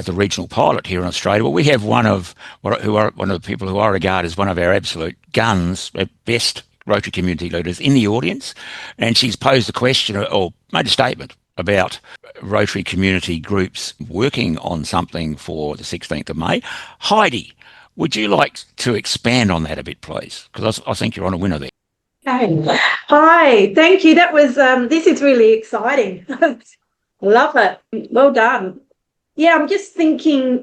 Speaker 1: regional pilot here in Australia. Well, we have one of the people who I regard as one of our absolute guns, best Rotary community leaders in the audience, and she's posed a question or made a statement about Rotary community groups working on something for the 16th of May. Heidi, would you like to expand on that a bit, please? Because I think you're on a winner there.
Speaker 6: Hi, thank you. That was this is really exciting. Love it. Well done. Yeah, I'm just thinking.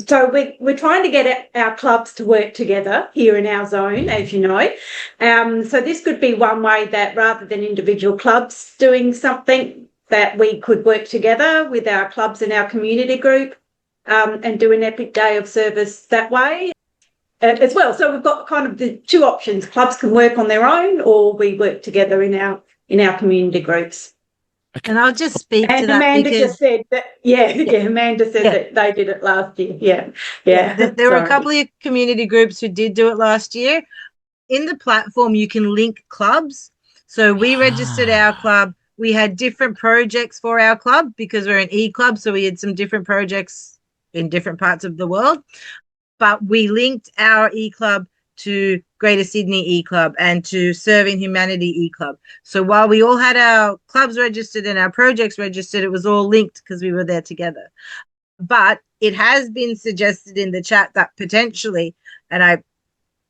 Speaker 6: So we're trying to get our clubs to work together here in our zone, as you know. So this could be one way that rather than individual clubs doing something, that we could work together with our clubs and our community group and do an epic day of service that way as well. So we've got kind of the two options. Clubs can work on their own, or we work together in our community groups.
Speaker 3: And I'll just speak
Speaker 6: and
Speaker 3: to that
Speaker 6: Amanda
Speaker 3: because
Speaker 6: just said that, Amanda said that they did it last year. Yeah.
Speaker 3: There were a couple of community groups who did do it last year. In the platform, you can link clubs. So we registered our club. We had different projects for our club because we're an e-club. So we had some different projects in different parts of the world. But we linked our e-club to Greater Sydney e-club and to Serving Humanity e-club. So while we all had our clubs registered and our projects registered, it was all linked because we were there together. But it has been suggested in the chat that potentially, and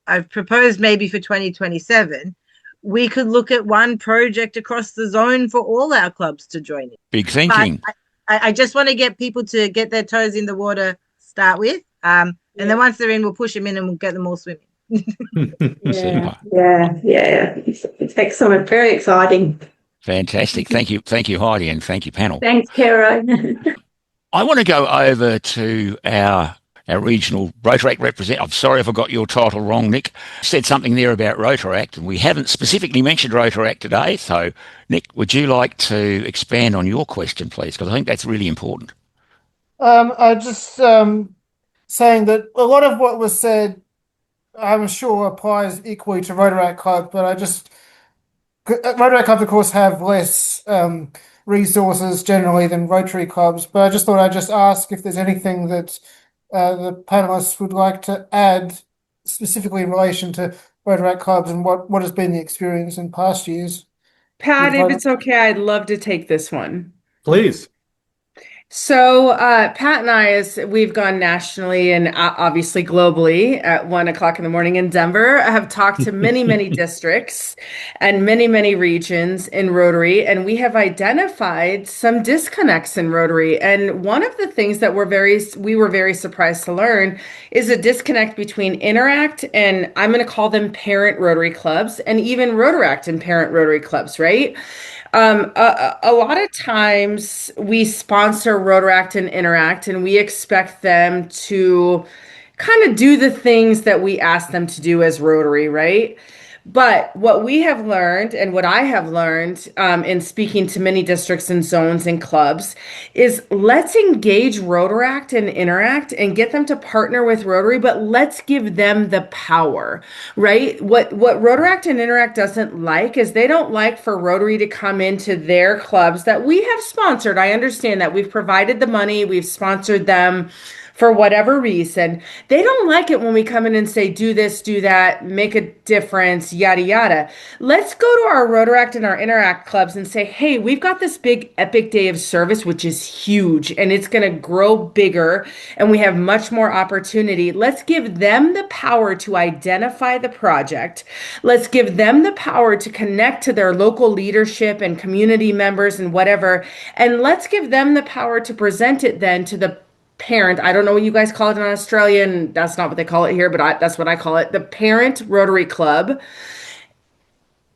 Speaker 3: I've proposed maybe for 2027, we could look at one project across the zone for all our clubs to join in.
Speaker 1: Big thinking.
Speaker 3: I just want to get people to get their toes in the water, start with. And then once they're in, we'll push them in and we'll get them all swimming.
Speaker 1: Super.
Speaker 6: It's excellent. Very exciting.
Speaker 1: Fantastic. Thank you, Heidi, and thank you, panel.
Speaker 6: Thanks, Kara.
Speaker 1: I want to go over to our regional Rotaract representative. I'm sorry if I got your title wrong, Nick. Said something there about Rotaract, and we haven't specifically mentioned Rotaract today. So, Nick, would you like to expand on your question, please? Because I think that's really important.
Speaker 7: I just saying that a lot of what was said, I'm sure, applies equally to Rotaract Club, but Rotaract Clubs, of course, have less resources generally than Rotary Clubs. But I just thought I'd just ask if there's anything that the panelists would like to add specifically in relation to Rotaract Clubs and what has been the experience in past years.
Speaker 2: Pat, if it's okay, I'd love to take this one.
Speaker 4: Please.
Speaker 2: So Pat and I, we've gone nationally and obviously globally at 1:00 in the morning in Denver. I have talked to many, many districts and many, many regions in Rotary, and we have identified some disconnects in Rotary. And one of the things that we were very surprised to learn is a disconnect between Interact and I'm going to call them parent Rotary clubs and even Rotaract and parent Rotary clubs, right? A lot of times we sponsor Rotaract and Interact, and we expect them to kind of do the things that we ask them to do as Rotary, right? But what we have learned and what I have learned in speaking to many districts and zones and clubs is let's engage Rotaract and Interact and get them to partner with Rotary, but let's give them the power, right? What Rotaract and Interact doesn't like is they don't like for Rotary to come into their clubs that we have sponsored. I understand that we've provided the money, we've sponsored them for whatever reason. They don't like it when we come in and say, do this, do that, make a difference, yada, yada. Let's go to our Rotaract and our Interact clubs and say, hey, we've got this big epic day of service, which is huge, and it's going to grow bigger, and we have much more opportunity. Let's give them the power to identify the project. Let's give them the power to connect to their local leadership and community members and whatever, and let's give them the power to present it then to the parent. I don't know what you guys call it in Australia, and that's not what they call it here, but that's what I call it. The parent Rotary Club.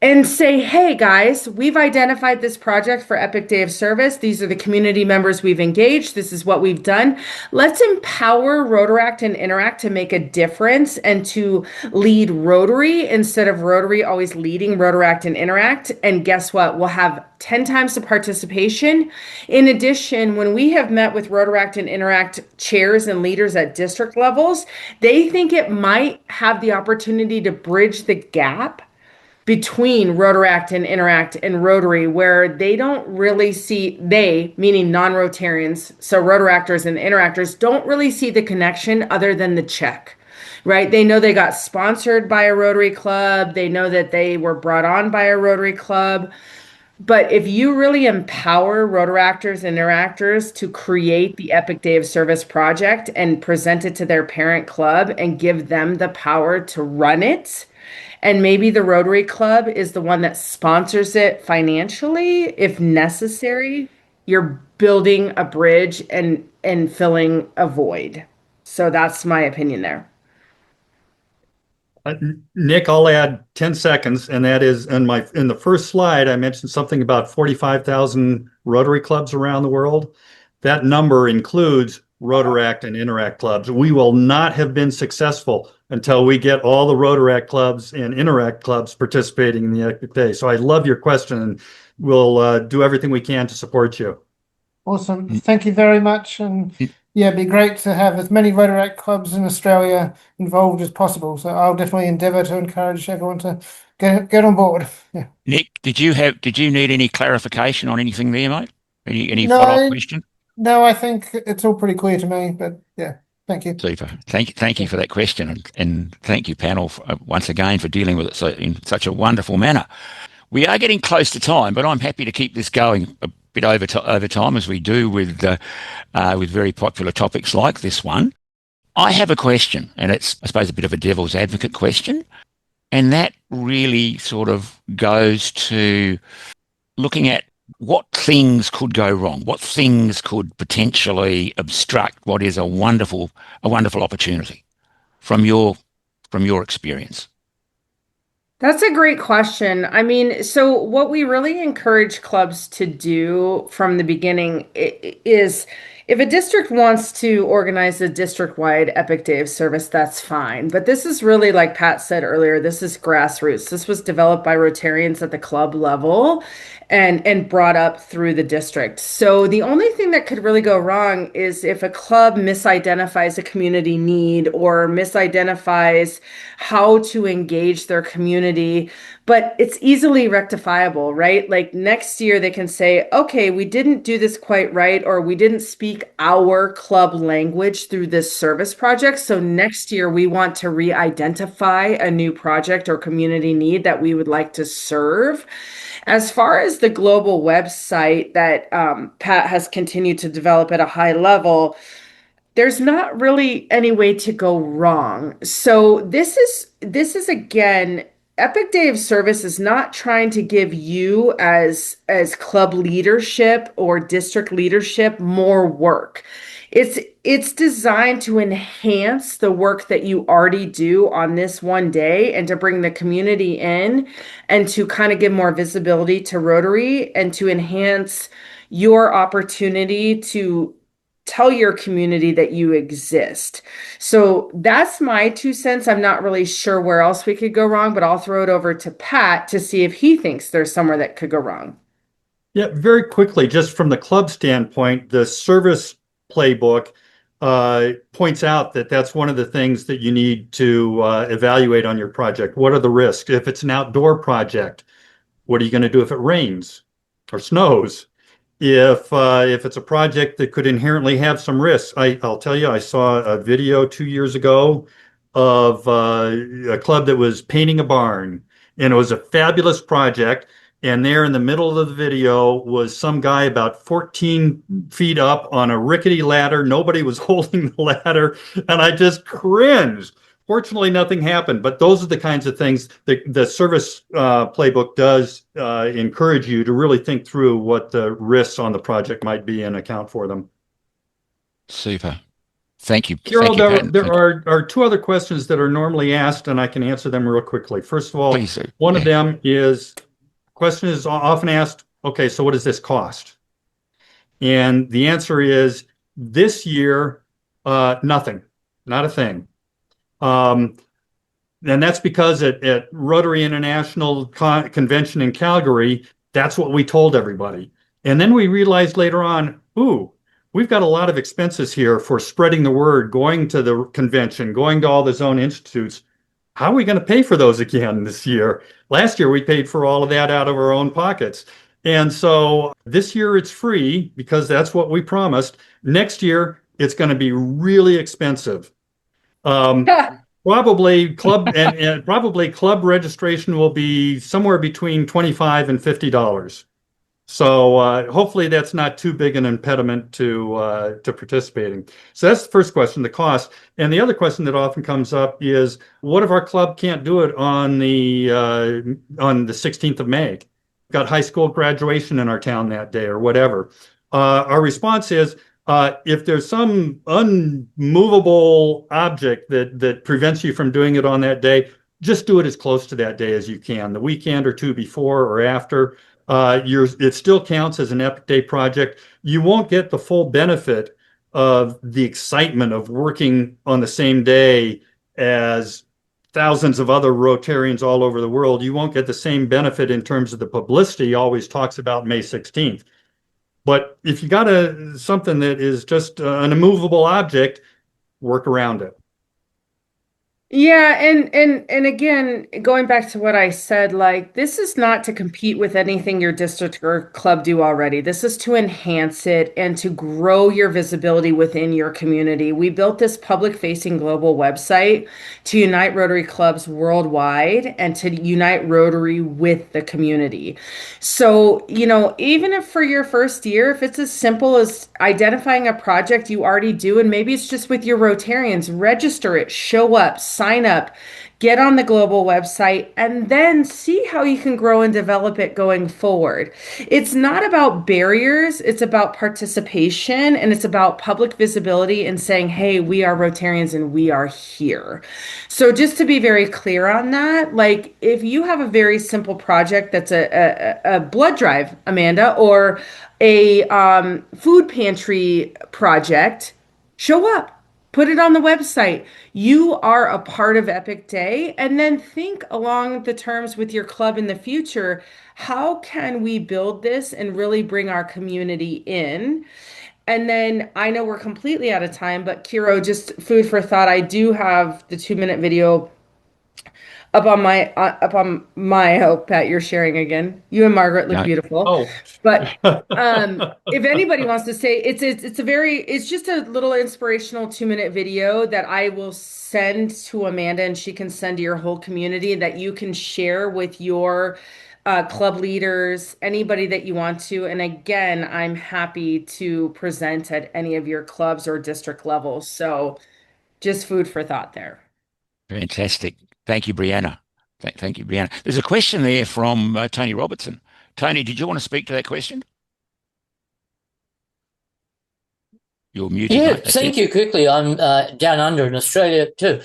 Speaker 2: and say, hey guys, we've identified this project for Epic Day of Service. These are the community members we've engaged. This is what we've done. Let's empower Rotaract and Interact to make a difference and to lead Rotary instead of Rotary always leading Rotaract and Interact. And guess what? We'll have 10 times the participation. In addition, when we have met with Rotaract and Interact chairs and leaders at district levels, they think it might have the opportunity to bridge the gap between Rotaract and Interact and Rotary, where they don't really see, they, meaning non-Rotarians, so Rotaractors and Interactors, don't really see the connection other than the check, right? They know they got sponsored by a Rotary Club. They know that they were brought on by a Rotary Club. But if you really empower Rotaractors and Interactors to create the Epic Day of Service project and present it to their parent club and give them the power to run it, and maybe the Rotary Club is the one that sponsors it financially, if necessary, you're building a bridge and filling a void. So that's my opinion there.
Speaker 4: Nick, I'll add 10 seconds, and that is in the first slide, I mentioned something about 45,000 Rotary clubs around the world. That number includes Rotaract and Interact clubs. We will not have been successful until we get all the Rotaract clubs and Interact clubs participating in the Epic Day. So I love your question, and we'll do everything we can to support you.
Speaker 7: Awesome. Thank you very much. And yeah, it'd be great to have as many Rotaract clubs in Australia involved as possible. So I'll definitely endeavour to encourage everyone to get on board. Yeah.
Speaker 1: Nick, did you need any clarification on anything there, mate? Any
Speaker 7: No.
Speaker 1: follow-up question?
Speaker 7: No, I think it's all pretty clear to me, but yeah, thank you.
Speaker 1: Super. Thank you for that question, and thank you, panel, once again for dealing with it in such a wonderful manner. We are getting close to time, but I'm happy to keep this going a bit over time, as we do with very popular topics like this one. I have a question, and it's, I suppose, a bit of a devil's advocate question, and that really sort of goes to looking at what things could go wrong, what things could potentially obstruct what is a wonderful opportunity from your experience.
Speaker 2: That's a great question. I mean, so what we really encourage clubs to do from the beginning is, if a district wants to organize a district-wide Epic Day of Service, that's fine. But this is really, like Pat said earlier, this is grassroots. This was developed by Rotarians at the club level and brought up through the district. So the only thing that could really go wrong is if a club misidentifies a community need or misidentifies how to engage their community, but it's easily rectifiable, right? Like next year they can say, okay, we didn't do this quite right, or we didn't speak our club language through this service project. So next year we want to re-identify a new project or community need that we would like to serve. As far as the global website that Pat has continued to develop at a high level, there's not really any way to go wrong. So this is again, Epic Day of Service is not trying to give you as club leadership or district leadership more work. It's designed to enhance the work that you already do on this one day and to bring the community in and to kind of give more visibility to Rotary and to enhance your opportunity to tell your community that you exist. So that's my 2 cents. I'm not really sure where else we could go wrong, but I'll throw it over to Pat to see if he thinks there's somewhere that could go wrong.
Speaker 4: Yeah, very quickly, just from the club standpoint, the service playbook points out that that's one of the things that you need to evaluate on your project. What are the risks? If it's an outdoor project, what are you going to do if it rains or snows? If it's a project that could inherently have some risks, I'll tell you, I saw a video 2 years ago of a club that was painting a barn, and it was a fabulous project. And there in the middle of the video was some guy about 14 feet up on a rickety ladder. Nobody was holding the ladder, and I just cringed. Fortunately, nothing happened, but those are the kinds of things that the service playbook does encourage you to really think through what the risks on the project might be and account for them.
Speaker 1: Super. Thank you.
Speaker 4: Cyril,
Speaker 1: Thank you, Pat.
Speaker 4: there are two other questions that are normally asked, and I can answer them real quickly. First of all,
Speaker 1: Please do.
Speaker 4: one of them is, question is often asked, okay, so what does this cost? And the answer is this year, nothing, not a thing. And that's because at Rotary International Convention in Calgary, that's what we told everybody. And then we realized later on, ooh, we've got a lot of expenses here for spreading the word, going to the convention, going to all the zone institutes. How are we going to pay for those again this year? Last year, we paid for all of that out of our own pockets. And so this year it's free because that's what we promised. Next year, it's going to be really expensive. Probably club and probably club registration will be somewhere between $25 and $50. So hopefully that's not too big an impediment to participating. So that's the first question, the cost. And the other question that often comes up is, what if our club can't do it on the 16th of May? Got high school graduation in our town that day or whatever. Our response is, if there's some unmovable object that prevents you from doing it on that day, just do it as close to that day as you can, the weekend or two before or after. It still counts as an Epic Day project. You won't get the full benefit of the excitement of working on the same day as thousands of other Rotarians all over the world. You won't get the same benefit in terms of the publicity always talks about May 16th. But if you got something that is just an immovable object, work around it.
Speaker 2: Yeah, and again, going back to what I said, like this is not to compete with anything your district or club do already. This is to enhance it and to grow your visibility within your community. We built this public-facing global website to unite Rotary clubs worldwide and to unite Rotary with the community. So, even if for your first year, if it's as simple as identifying a project you already do, and maybe it's just with your Rotarians, register it, show up, sign up, get on the global website, and then see how you can grow and develop it going forward. It's not about barriers, it's about participation, and it's about public visibility and saying, hey, we are Rotarians and we are here. So just to be very clear on that, like if you have a very simple project that's a blood drive, Amanda, or a food pantry project, show up. Put it on the website. You are a part of Epic Day. And then think along the terms with your club in the future. How can we build this and really bring our community in? And then I know we're completely out of time, but Kiro, just food for thought. I do have the 2-minute video up on my hope, Pat, you're sharing again. You and Margaret look beautiful.
Speaker 4: Oh.
Speaker 2: But if anybody wants to say it's just a little inspirational 2-minute video that I will send to Amanda and she can send to your whole community that you can share with your club leaders, anybody that you want to. And again, I'm happy to present at any of your clubs or district levels. So just food for thought there.
Speaker 1: Fantastic. Thank you, Brianna. Thank you, Brianna. There's a question there from Tony Robertson. Tony, did you want to speak to that question? You're muted.
Speaker 8: Yeah,
Speaker 1: mate.
Speaker 8: thank you. Quickly, I'm down under in Australia too.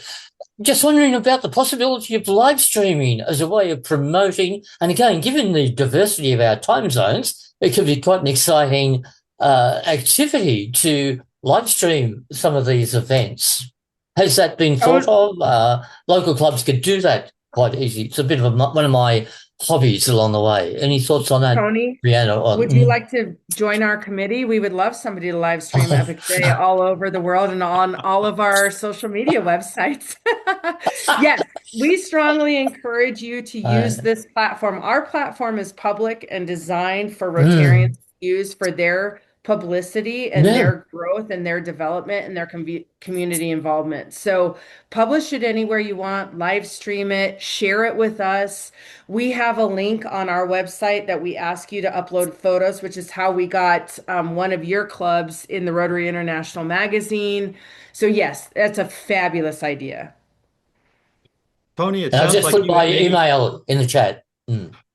Speaker 8: Just wondering about the possibility of live streaming as a way of promoting. And again, given the diversity of our time zones, it could be quite an exciting activity to live stream some of these events. Has that been thought of? Local clubs could do that quite easy. It's a bit of one of my hobbies along the way. Any thoughts on that,
Speaker 2: Tony?
Speaker 8: Brianna?
Speaker 2: Would you like to join our committee? We would love somebody to live stream Epic Day all over the world and on all of our social media websites. Yes, we strongly encourage you to use this platform. Our platform is public and designed for Rotarians to use for their publicity and their growth and their development and their community involvement. So publish it anywhere you want, live stream it, share it with us. We have a link on our website that we ask you to upload photos, which is how we got one of your clubs in the Rotary International magazine. So yes, that's a fabulous idea.
Speaker 4: Tony, it
Speaker 8: I'll
Speaker 4: sounds
Speaker 8: just
Speaker 4: like
Speaker 8: put
Speaker 4: you
Speaker 8: my
Speaker 4: have
Speaker 8: email in the chat.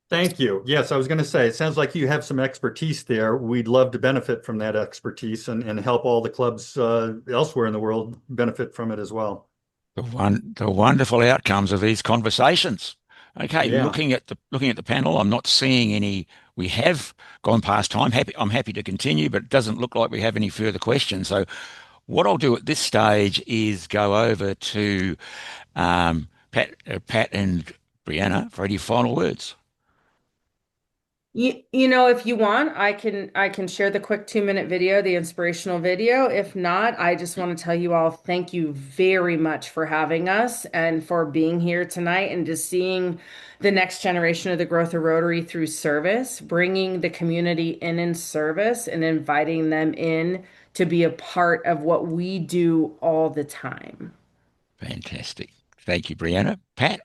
Speaker 4: Thank you. Yes, I was going to say, it sounds like you have some expertise there. We'd love to benefit from that expertise and help all the clubs elsewhere in the world benefit from it as well.
Speaker 1: The wonderful outcomes of these conversations. Okay,
Speaker 4: Yeah.
Speaker 1: looking at the panel, I'm not seeing any. We have gone past time. I'm happy to continue, but it doesn't look like we have any further questions. So, what I'll do at this stage is go over to Pat and Brianna for any final words.
Speaker 2: You know, if you want, I can share the quick 2-minute video, the inspirational video. If not, I just want to tell you all thank you very much for having us and for being here tonight and just seeing the next generation of the growth of Rotary through service, bringing the community in service and inviting them in to be a part of what we do all the time.
Speaker 1: Fantastic. Thank you, Brianna. Pat?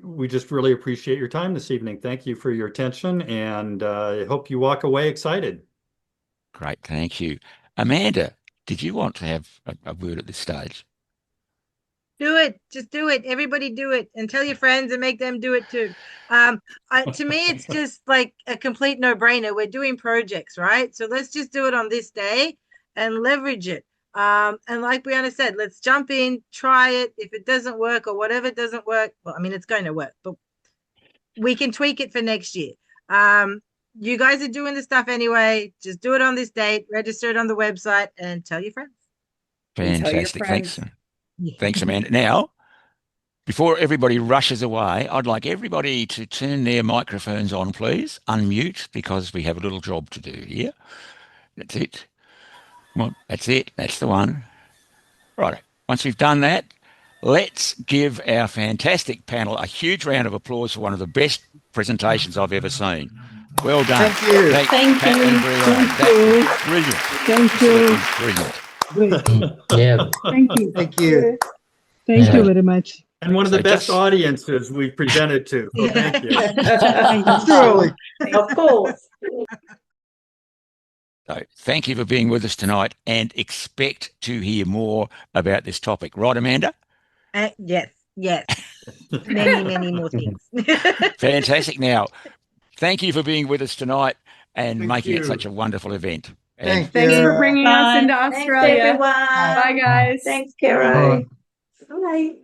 Speaker 4: We just really appreciate your time this evening. Thank you for your attention, and I hope you walk away excited.
Speaker 1: Great, thank you. Amanda, did you want to have a word at this stage?
Speaker 3: Do it. Just do it. Everybody do it, and tell your friends and make them do it too. To me, it's just like a complete no-brainer. We're doing projects, right? So let's just do it on this day and leverage it. And like Brianna said, let's jump in, try it. If it doesn't work or whatever doesn't work, well, I mean, it's going to work, but we can tweak it for next year. You guys are doing the stuff anyway. Just do it on this date, register it on the website, and tell your friends.
Speaker 1: Fantastic. Thanks. Thanks, Amanda. Now, before everybody rushes away, I'd like everybody to turn their microphones on, please. Unmute, because we have a little job to do here. That's it. Well, that's it. That's the one. Right. Once we've done that, let's give our fantastic panel a huge round of applause for one of the best presentations I've ever seen. Well done.
Speaker 4: Thank you.
Speaker 6: Thank
Speaker 1: Pat
Speaker 6: you.
Speaker 1: and Brianna.
Speaker 6: Thank
Speaker 1: That was brilliant.
Speaker 6: you.
Speaker 1: Brilliant.
Speaker 8: Yeah.
Speaker 9: Thank you.
Speaker 4: Thank you.
Speaker 9: Thank
Speaker 8: Yeah.
Speaker 9: you very much.
Speaker 4: And one of the
Speaker 1: So
Speaker 4: best
Speaker 1: just-
Speaker 4: audiences we've presented to. So thank you.
Speaker 6: Truly. Of course.
Speaker 1: So thank you for being with us tonight and expect to hear more about this topic. Right, Amanda?
Speaker 3: Yes. Many more things.
Speaker 1: Fantastic. Now, thank you for being with us tonight and
Speaker 4: Thank
Speaker 1: making
Speaker 4: you.
Speaker 1: it such a wonderful event.
Speaker 4: Thank
Speaker 2: Thanks
Speaker 4: you.
Speaker 2: for bringing us into
Speaker 6: Thanks,
Speaker 2: Australia.
Speaker 6: everyone.
Speaker 2: Bye, guys.
Speaker 6: Thanks, Kara. Bye.